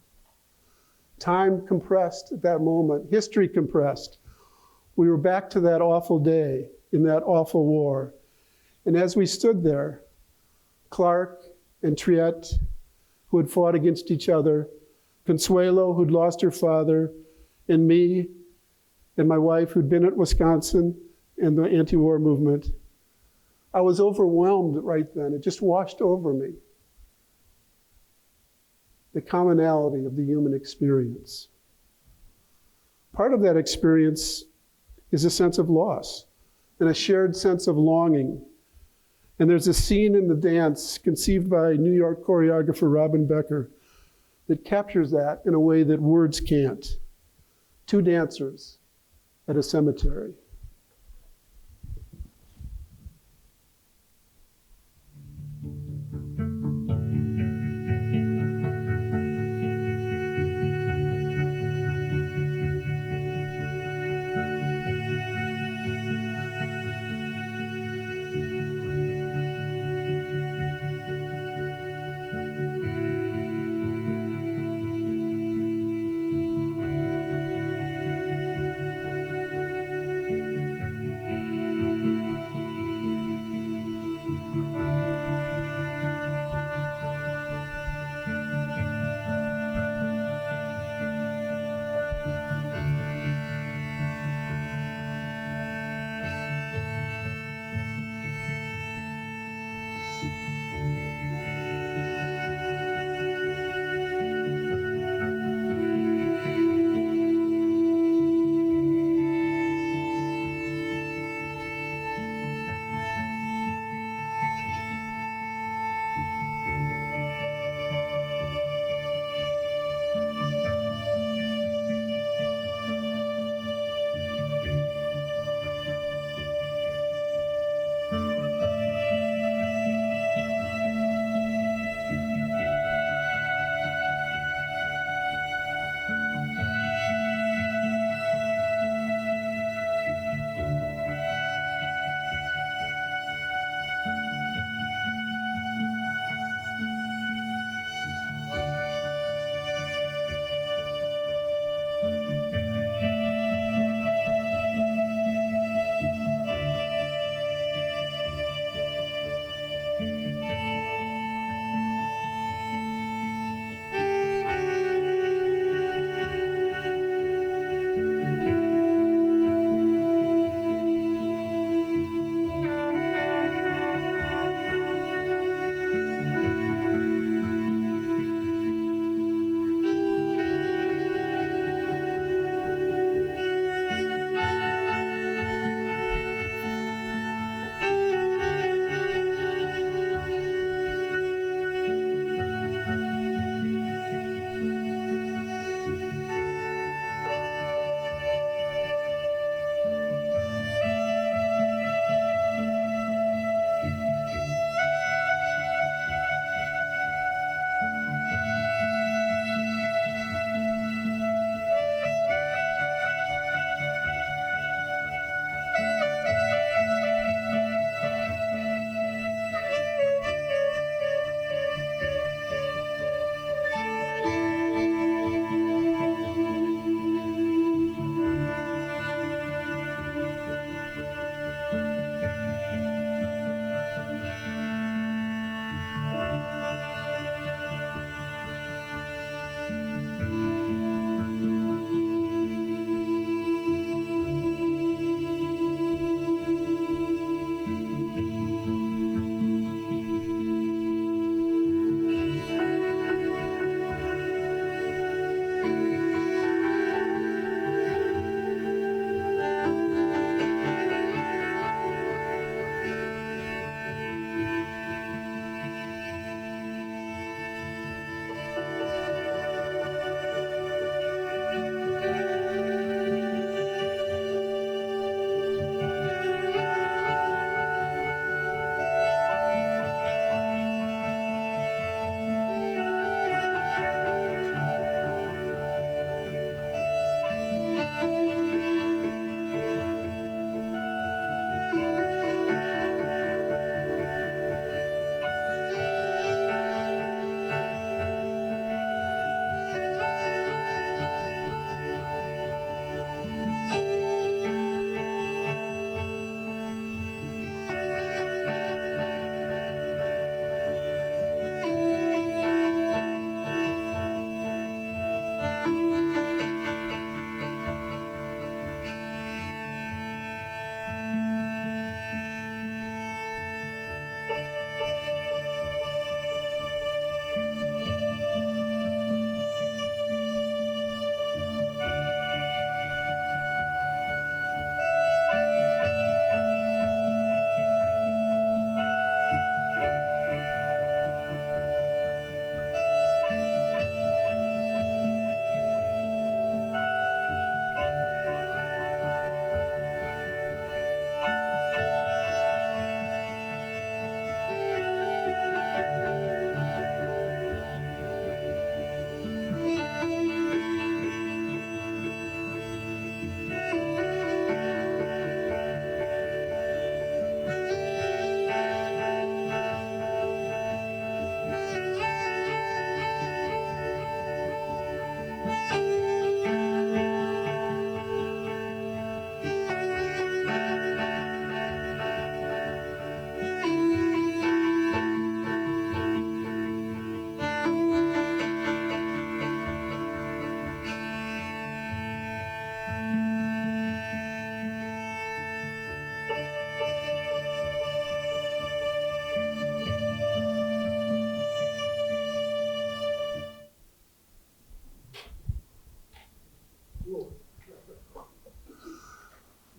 Time compressed at that moment, history compressed. We were back to that awful day in that awful war. And as we stood there, Clark and Triet, who had fought against each other, Consuelo, who'd lost her father, and me and my wife, who'd been at Wisconsin and the anti-war movement, I was overwhelmed right then. It just washed over me. The commonality of the human experience. Part of that experience is a sense of loss and a shared sense of longing. And there's a scene in the dance conceived by New York choreographer Robin Becker that captures that in a way that words can't. Two dancers at a cemetery.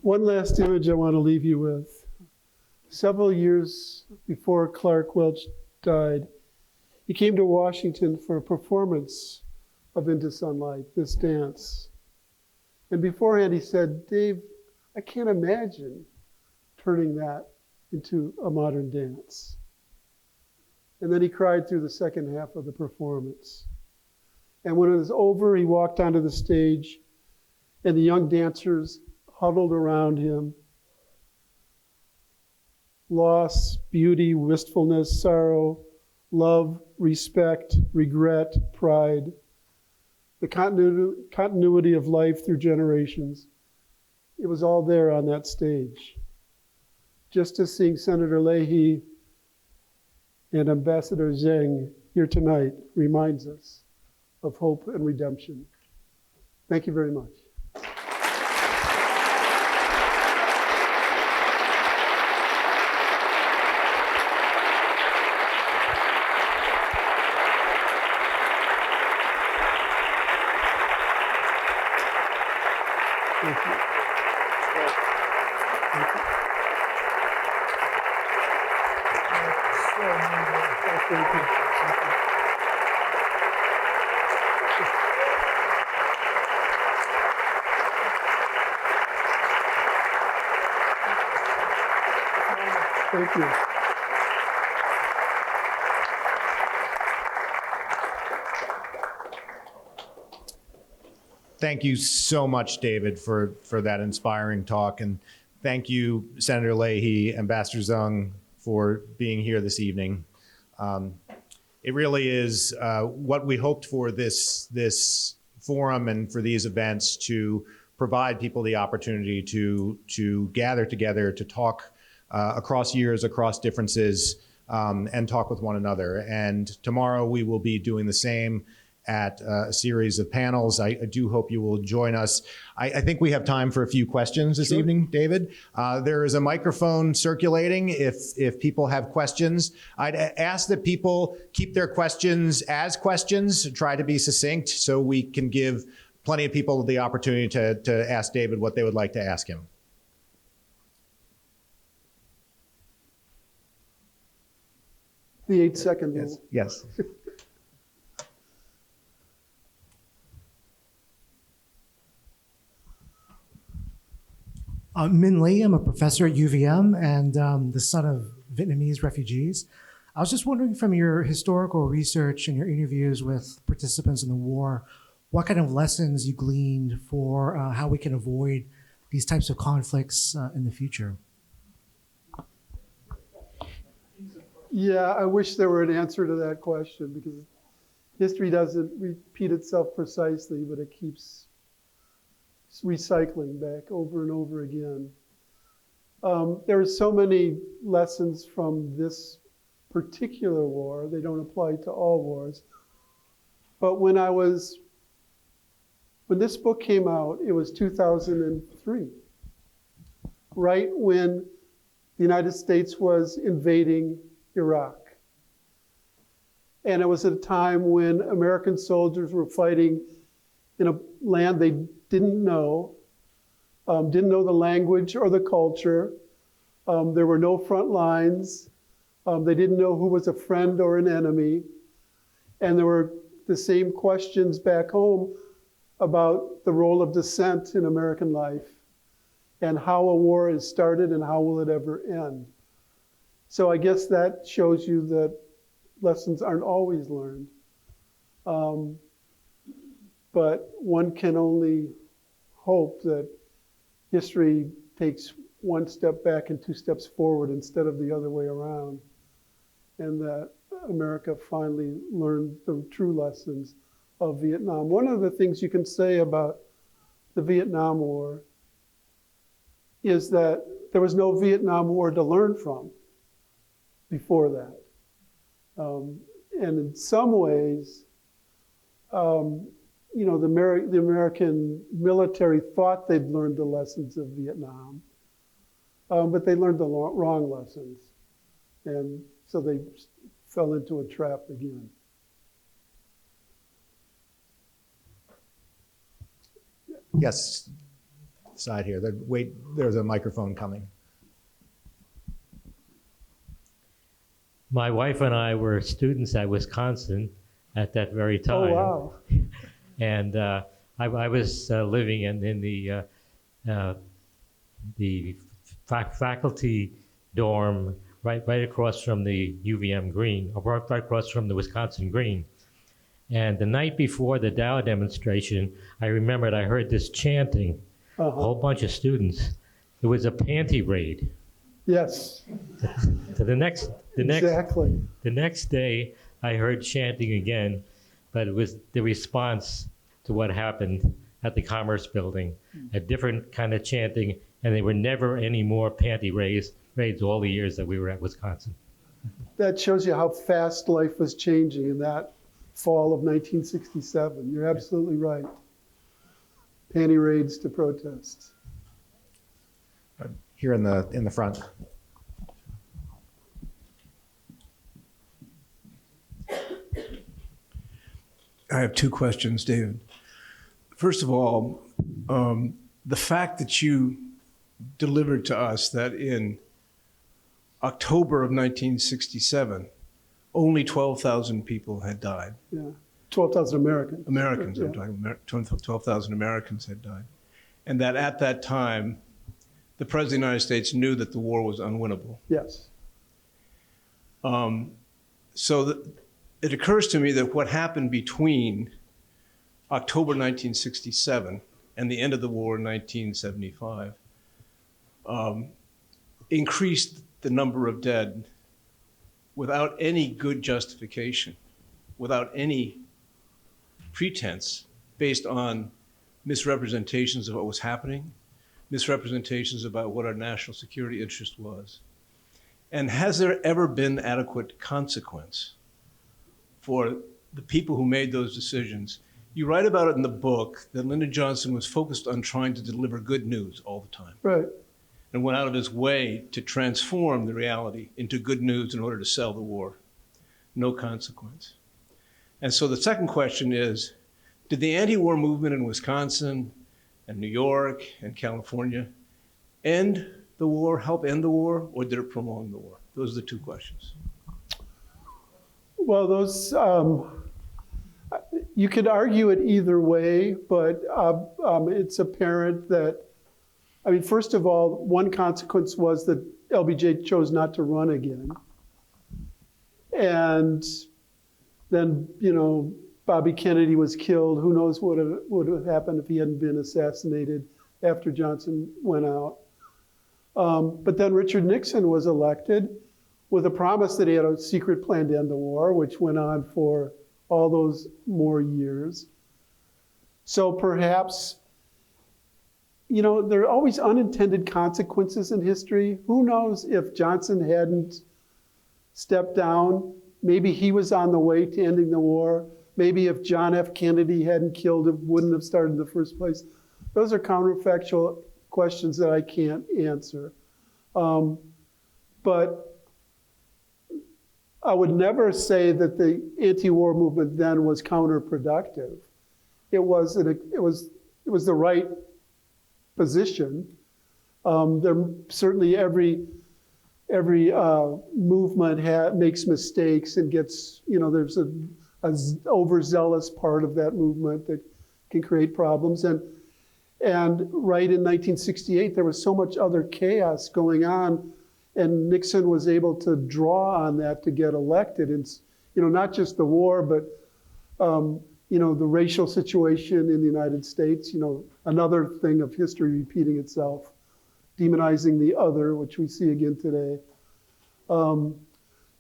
One last image I want to leave you with. Several years before Clark Welch died, he came to Washington for a performance of Into Sunlight, this dance. And beforehand he said, Dave, I can't imagine turning that into a modern dance. And then he cried through the second half of the performance. And when it was over, he walked onto the stage, and the young dancers huddled around him. Loss, beauty, wistfulness, sorrow, love, respect, regret, pride, the continuity of life through generations. It was all there on that stage. Just as seeing Senator Leahy and Ambassador Zheng here tonight reminds us of hope and redemption. Thank you very much. Thank you. Thank you. Thank you. Thank you so much, David, for that inspiring talk. And thank you, Senator Leahy, Ambassador Zheng, for being here this evening. It really is what we hoped for this forum and for these events, to provide people the opportunity to gather together, to talk across years, across differences, and talk with one another. And tomorrow we will be doing the same at a series of panels. I do hope you will join us. I think we have time for a few questions this evening, David. There is a microphone circulating if people have questions. I'd ask that people keep their questions as questions, try to be succinct so we can give plenty of people the opportunity to ask David what they would like to ask him. The 8-second rule. Yes. Minh Lee, I'm a professor at UVM and the son of Vietnamese refugees. I was just wondering, from your historical research and your interviews with participants in the war, what kind of lessons you gleaned for how we can avoid these types of conflicts in the future? Yeah, I wish there were an answer to that question, because history doesn't repeat itself precisely, but it keeps recycling back over and over again. There are so many lessons from this particular war. They don't apply to all wars. But when this book came out, it was 2003, right when the United States was invading Iraq. And it was at a time when American soldiers were fighting in a land they didn't know the language or the culture. There were no front lines. They didn't know who was a friend or an enemy. And there were the same questions back home about the role of dissent in American life and how a war is started and how will it ever end. So I guess that shows you that lessons aren't always learned. But one can only hope that history takes one step back and two steps forward instead of the other way around, and that America finally learned the true lessons of Vietnam. One of the things you can say about the Vietnam War is that there was no Vietnam War to learn from before that. And in some ways, the American military thought they'd learned the lessons of Vietnam, but they learned the wrong lessons. And so they fell into a trap again. Yes. side here. Wait, there's a microphone coming. My wife and I were students at Wisconsin at that very time. Oh, wow. And I was living in the faculty dorm right across from the UVM Green, or right across from the Wisconsin Green. And the night before the Dow demonstration, I remembered I heard this chanting, a whole bunch of students. It was a panty raid. Yes, So exactly. the next day, I heard chanting again, but it was the response to what happened at the Commerce Building, a different kind of chanting, and there were never any more panty raids all the years that we were at Wisconsin. That shows you how fast life was changing in that fall of 1967. You're absolutely right. Panty raids to protests. Here in the front. I have two questions, David. First of all, the fact that you delivered to us that in October of 1967, only 12,000 people had died. Yeah, 12,000 Americans. Americans, Yeah. I'm talking, 12,000 Americans had died. And that at that time, the President of the United States knew that the war was unwinnable. Yes. It occurs to me that what happened between October 1967 and the end of the war in 1975 increased the number of dead without any good justification, without any pretense, based on misrepresentations of what was happening, misrepresentations about what our national security interest was. And has there ever been adequate consequence for the people who made those decisions? You write about it in the book that Lyndon Johnson was focused on trying to deliver good news all the time, Right. and went out of his way to transform the reality into good news in order to sell the war. No consequence. And so the second question is, did the anti-war movement in Wisconsin and New York and California end the war, help end the war, or did it prolong the war? Those are the two questions. Well, those, you could argue it either way, but it's apparent that, I mean, first of all, one consequence was that LBJ chose not to run again. And then, you know, Bobby Kennedy was killed. Who knows what would have happened if he hadn't been assassinated after Johnson went out. But then Richard Nixon was elected with a promise that he had a secret plan to end the war, which went on for all those more years. So perhaps, you know, there are always unintended consequences in history. Who knows if Johnson hadn't stepped down, maybe he was on the way to ending the war. Maybe if John F. Kennedy hadn't killed him, wouldn't have started in the first place. Those are counterfactual questions that I can't answer. But I would never say that the anti-war movement then was counterproductive. It was the right position. Certainly every movement makes mistakes and gets, you know, there's an overzealous part of that movement that can create problems. And right in 1968, there was so much other chaos going on, and Nixon was able to draw on that to get elected. And, you know, not just the war, but, you know, the racial situation in the United States, you know, another thing of history repeating itself, demonizing the other, which we see again today.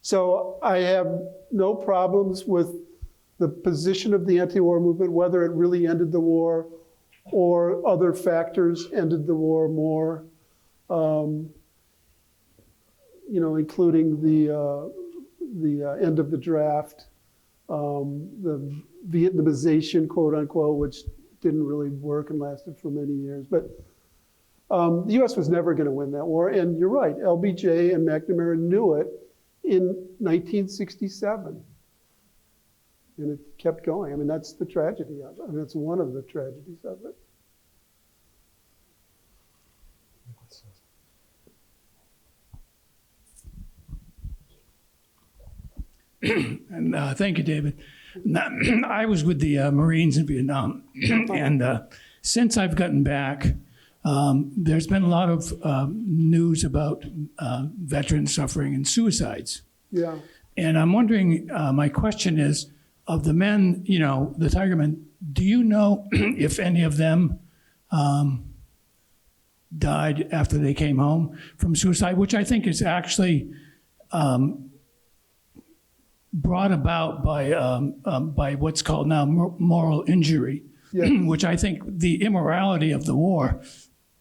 So I have no problems with the position of the anti-war movement, whether it really ended the war or other factors ended the war more, you know, including the end of the draft, the Vietnamization, quote unquote, which didn't really work and lasted for many years. But the U.S. was never going to win that war. And you're right, LBJ and McNamara knew it in 1967. And it kept going. I mean, that's the tragedy of it. I mean, that's one of the tragedies of it. And thank you, David. I was with the Marines in Vietnam, and since I've gotten back, there's been a lot of news about veterans suffering and suicides. Yeah. And I'm wondering, my question is, of the men, the Tiger Men, do you know if any of them died after they came home from suicide, which I think is actually brought about by what's called now moral injury, which I think the immorality of the war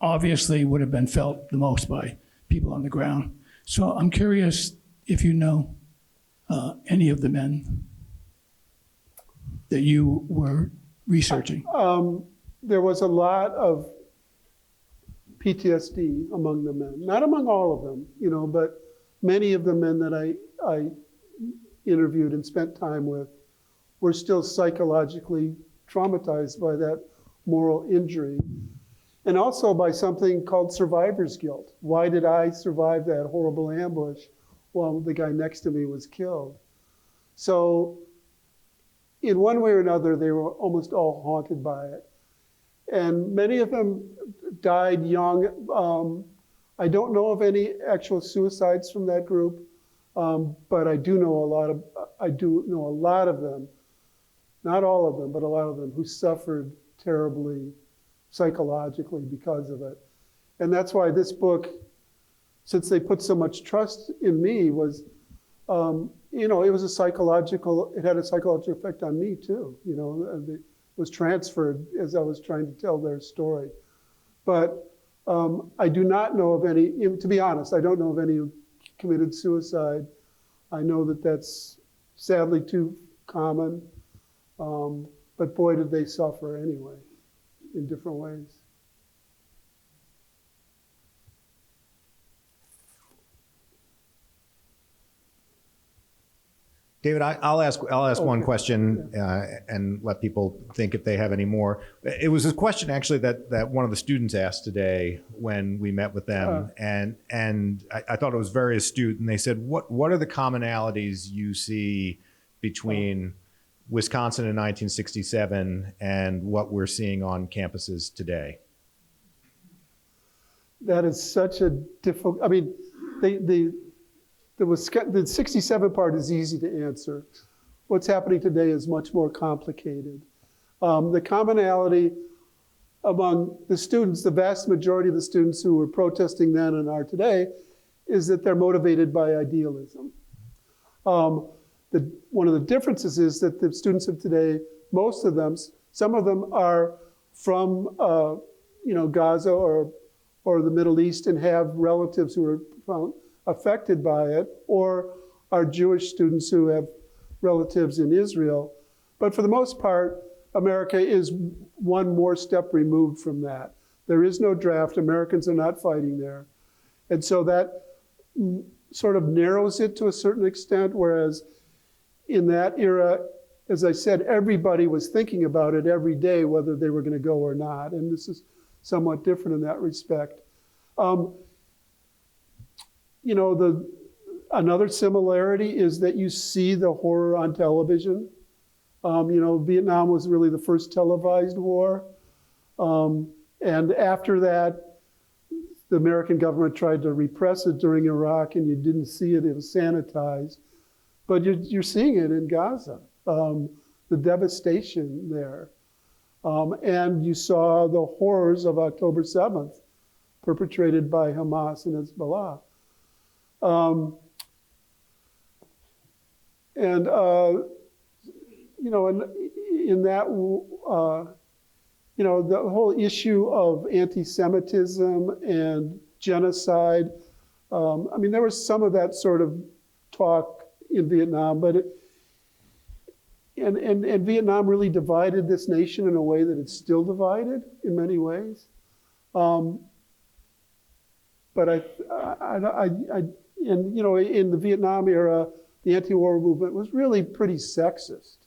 obviously would have been felt the most by people on the ground. So I'm curious if you know any of the men that you were researching. There was a lot of PTSD among the men, not among all of them, but many of the men that I interviewed and spent time with were still psychologically traumatized by that moral injury, and also by something called survivor's guilt. Why did I survive that horrible ambush while the guy next to me was killed? So in one way or another, they were almost all haunted by it. And many of them died young. I don't know of any actual suicides from that group, but I do know a lot of them, not all of them, but a lot of them who suffered terribly psychologically because of it. And that's why this book, since they put so much trust in me, was, it was it had a psychological effect on me too, it was transferred as I was trying to tell their story. But I do not know of any, to be honest, I don't know of any who committed suicide. I know that that's sadly too common, but boy, did they suffer anyway, in different ways. David, I'll ask one question and let people think if they have any more. It was a question actually that one of the students asked today when we met with them, and I thought it was very astute. And they said, "What are the commonalities you see between Wisconsin in 1967 and what we're seeing on campuses today?" That is such a difficult. I mean, the 67 part is easy to answer. What's happening today is much more complicated. The commonality among the students, the vast majority of the students who were protesting then and are today, is that they're motivated by idealism. One of the differences is that the students of today, most of them, some of them are from Gaza or the Middle East and have relatives who are affected by it, or are Jewish students who have relatives in Israel. But for the most part, America is one more step removed from that. There is no draft. Americans are not fighting there. And so that sort of narrows it to a certain extent, whereas in that era, as I said, everybody was thinking about it every day, whether they were going to go or not. And this is somewhat different in that respect. Another similarity is that you see the horror on television. Vietnam was really the first televised war. And after that, the American government tried to repress it during Iraq, and you didn't see it. It was sanitized. But you're seeing it in Gaza, the devastation there. And you saw the horrors of October 7th perpetrated by Hamas and Hezbollah. In that, the whole issue of anti-Semitism and genocide, there was some of that sort of talk in Vietnam, but and Vietnam really divided this nation in a way that it's still divided in many ways. But in the Vietnam era, the anti-war movement was really pretty sexist.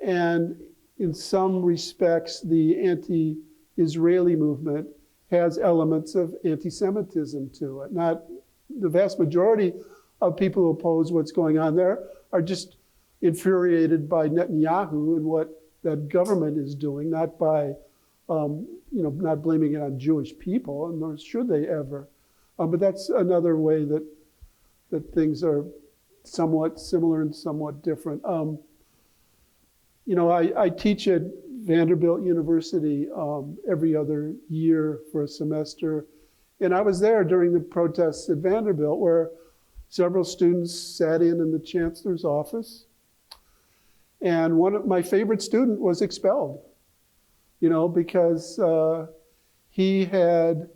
And in some respects, the anti-Israeli movement has elements of anti-Semitism to it. Not the vast majority of people who oppose what's going on there are just infuriated by Netanyahu and what that government is doing, not by, not blaming it on Jewish people, and nor should they ever. But that's another way that things are somewhat similar and somewhat different. I teach at Vanderbilt University every other year for a semester. And I was there during the protests at Vanderbilt where several students sat in the chancellor's office. And my favorite student was expelled, because he had,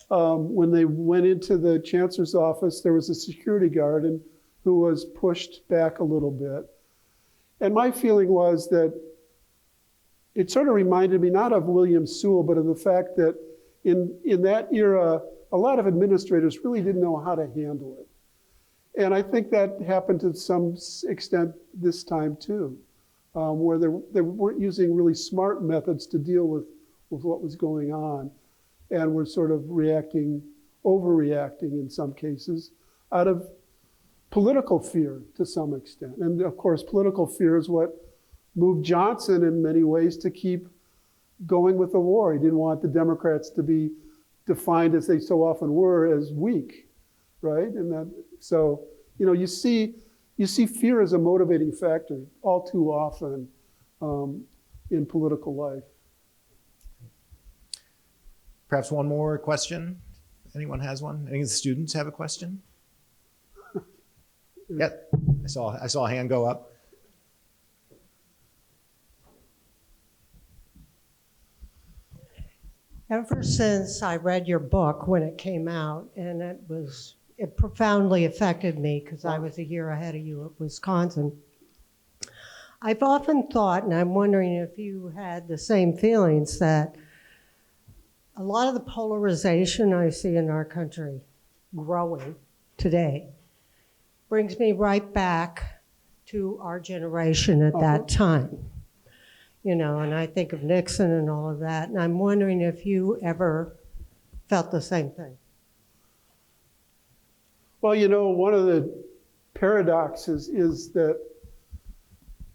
when they went into the chancellor's office, there was a security guard who was pushed back a little bit. And my feeling was that it sort of reminded me not of William Sewell, but of the fact that in that era, a lot of administrators really didn't know how to handle it. And I think that happened to some extent this time too, where they weren't using really smart methods to deal with what was going on, and were sort of overreacting in some cases, out of political fear to some extent. And of course, political fear is what moved Johnson in many ways to keep going with the war. He didn't want the Democrats to be defined, as they so often were, as weak, right? And so, you see fear as a motivating factor all too often in political life. Perhaps one more question. Anyone has one? Any of the students have a question? Yeah, I saw a hand go up. Ever since I read your book when it came out, and it profoundly affected me because I was a year ahead of you at Wisconsin. I've often thought, and I'm wondering if you had the same feelings, that a lot of the polarization I see in our country growing today brings me right back to our generation at that time. And I think of Nixon and all of that, and I'm wondering if you ever felt the same thing. Well, one of the paradoxes is that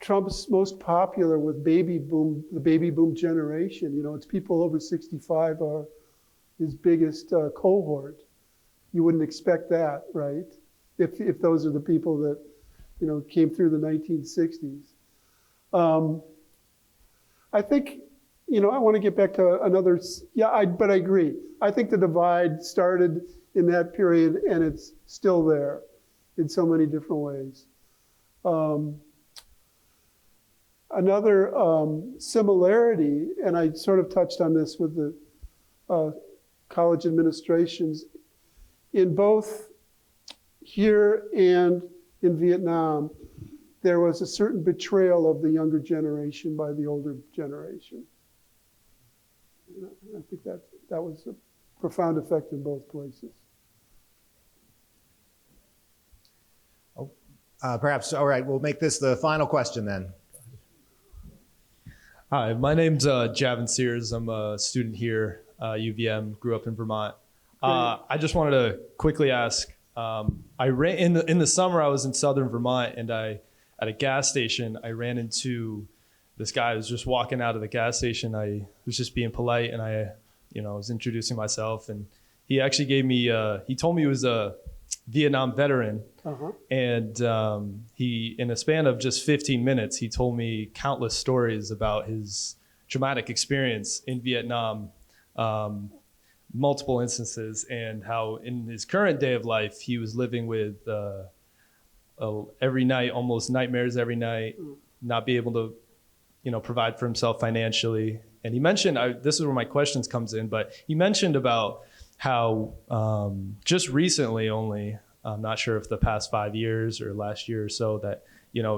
Trump's most popular with the baby boom generation. It's people over 65 are his biggest cohort. You wouldn't expect that, right? If those are the people that, came through the 1960s. I think, I want to get back to another, but I agree. I think the divide started in that period and it's still there in so many different ways. Another similarity, and I sort of touched on this with the college administrations, in both here and in Vietnam, there was a certain betrayal of the younger generation by the older generation. I think that was a profound effect in both places. Perhaps, all right, we'll make this the final question then. Hi, my name's Javin Sears. I'm a student here, UVM, grew up in Vermont. I just wanted to quickly ask, I ran in the summer, I was in southern Vermont, and at a gas station, I ran into this guy who was just walking out of the gas station. I was just being polite, and I was introducing myself, and he actually gave me, he told me he was a Vietnam veteran. And he, in a span of just 15 minutes, he told me countless stories about his traumatic experience in Vietnam, multiple instances, and how in his current day of life, he was living with every night, almost nightmares every night, not be able to, provide for himself financially. And he mentioned, this is where my questions comes in, but he mentioned about how just recently only, I'm not sure if the past 5 years or last year or so, that,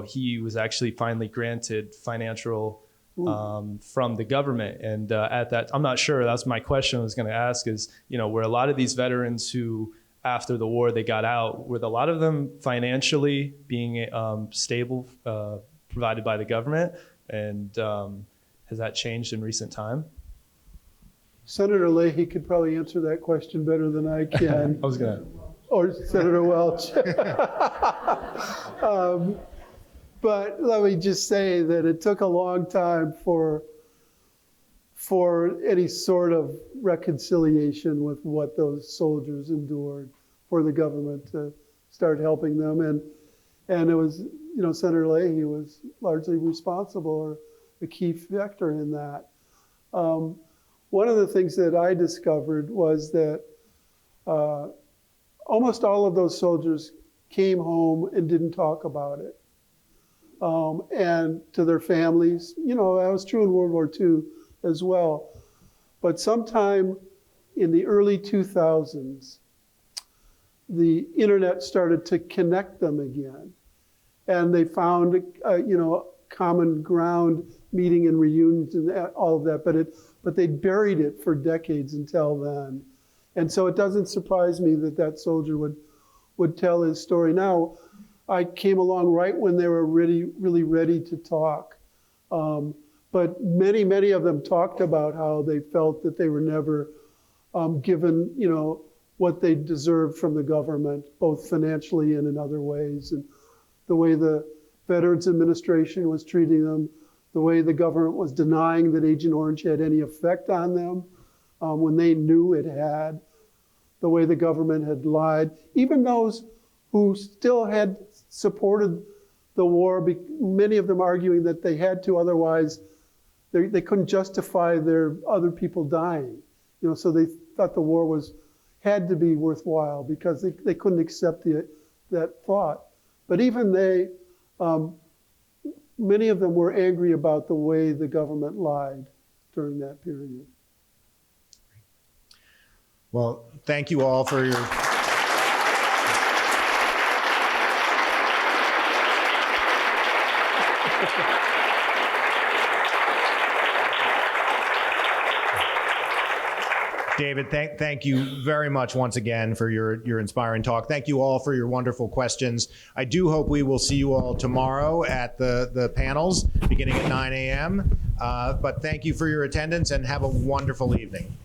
he was actually finally granted financial from the government. And at that, I'm not sure, that's my question I was going to ask is, were a lot of these veterans who, after the war, they got out, were a lot of them financially being stable, provided by the government? And has that changed in recent time? Senator Leahy could probably answer that question better than I can. I was going to. or Senator Welch. But let me just say that it took a long time for any sort of reconciliation with what those soldiers endured, for the government to start helping them. And it was, Senator Leahy was largely responsible, or a key factor in that. One of the things that I discovered was that almost all of those soldiers came home and didn't talk about it. And to their families, that was true in World War II as well. But sometime in the early 2000s, the internet started to connect them again. And they found, common ground, meeting and reunions and all of that, but they buried it for decades until then. And so it doesn't surprise me that soldier would tell his story. Now, I came along right when they were really ready to talk. But many of them talked about how they felt that they were never given, what they deserved from the government, both financially and in other ways. And the way the Veterans Administration was treating them, the way the government was denying that Agent Orange had any effect on them when they knew it had, the way the government had lied. Even those who still had supported the war, many of them arguing that they had to, otherwise they couldn't justify their other people dying. So they thought the war had to be worthwhile because they couldn't accept that thought. But even they, many of them were angry about the way the government lied during that period. Well, thank you all for your... David, thank you very much once again for your inspiring talk. Thank you all for your wonderful questions. I do hope we will see you all tomorrow at the panels beginning at 9 a.m. But thank you for your attendance and have a wonderful evening.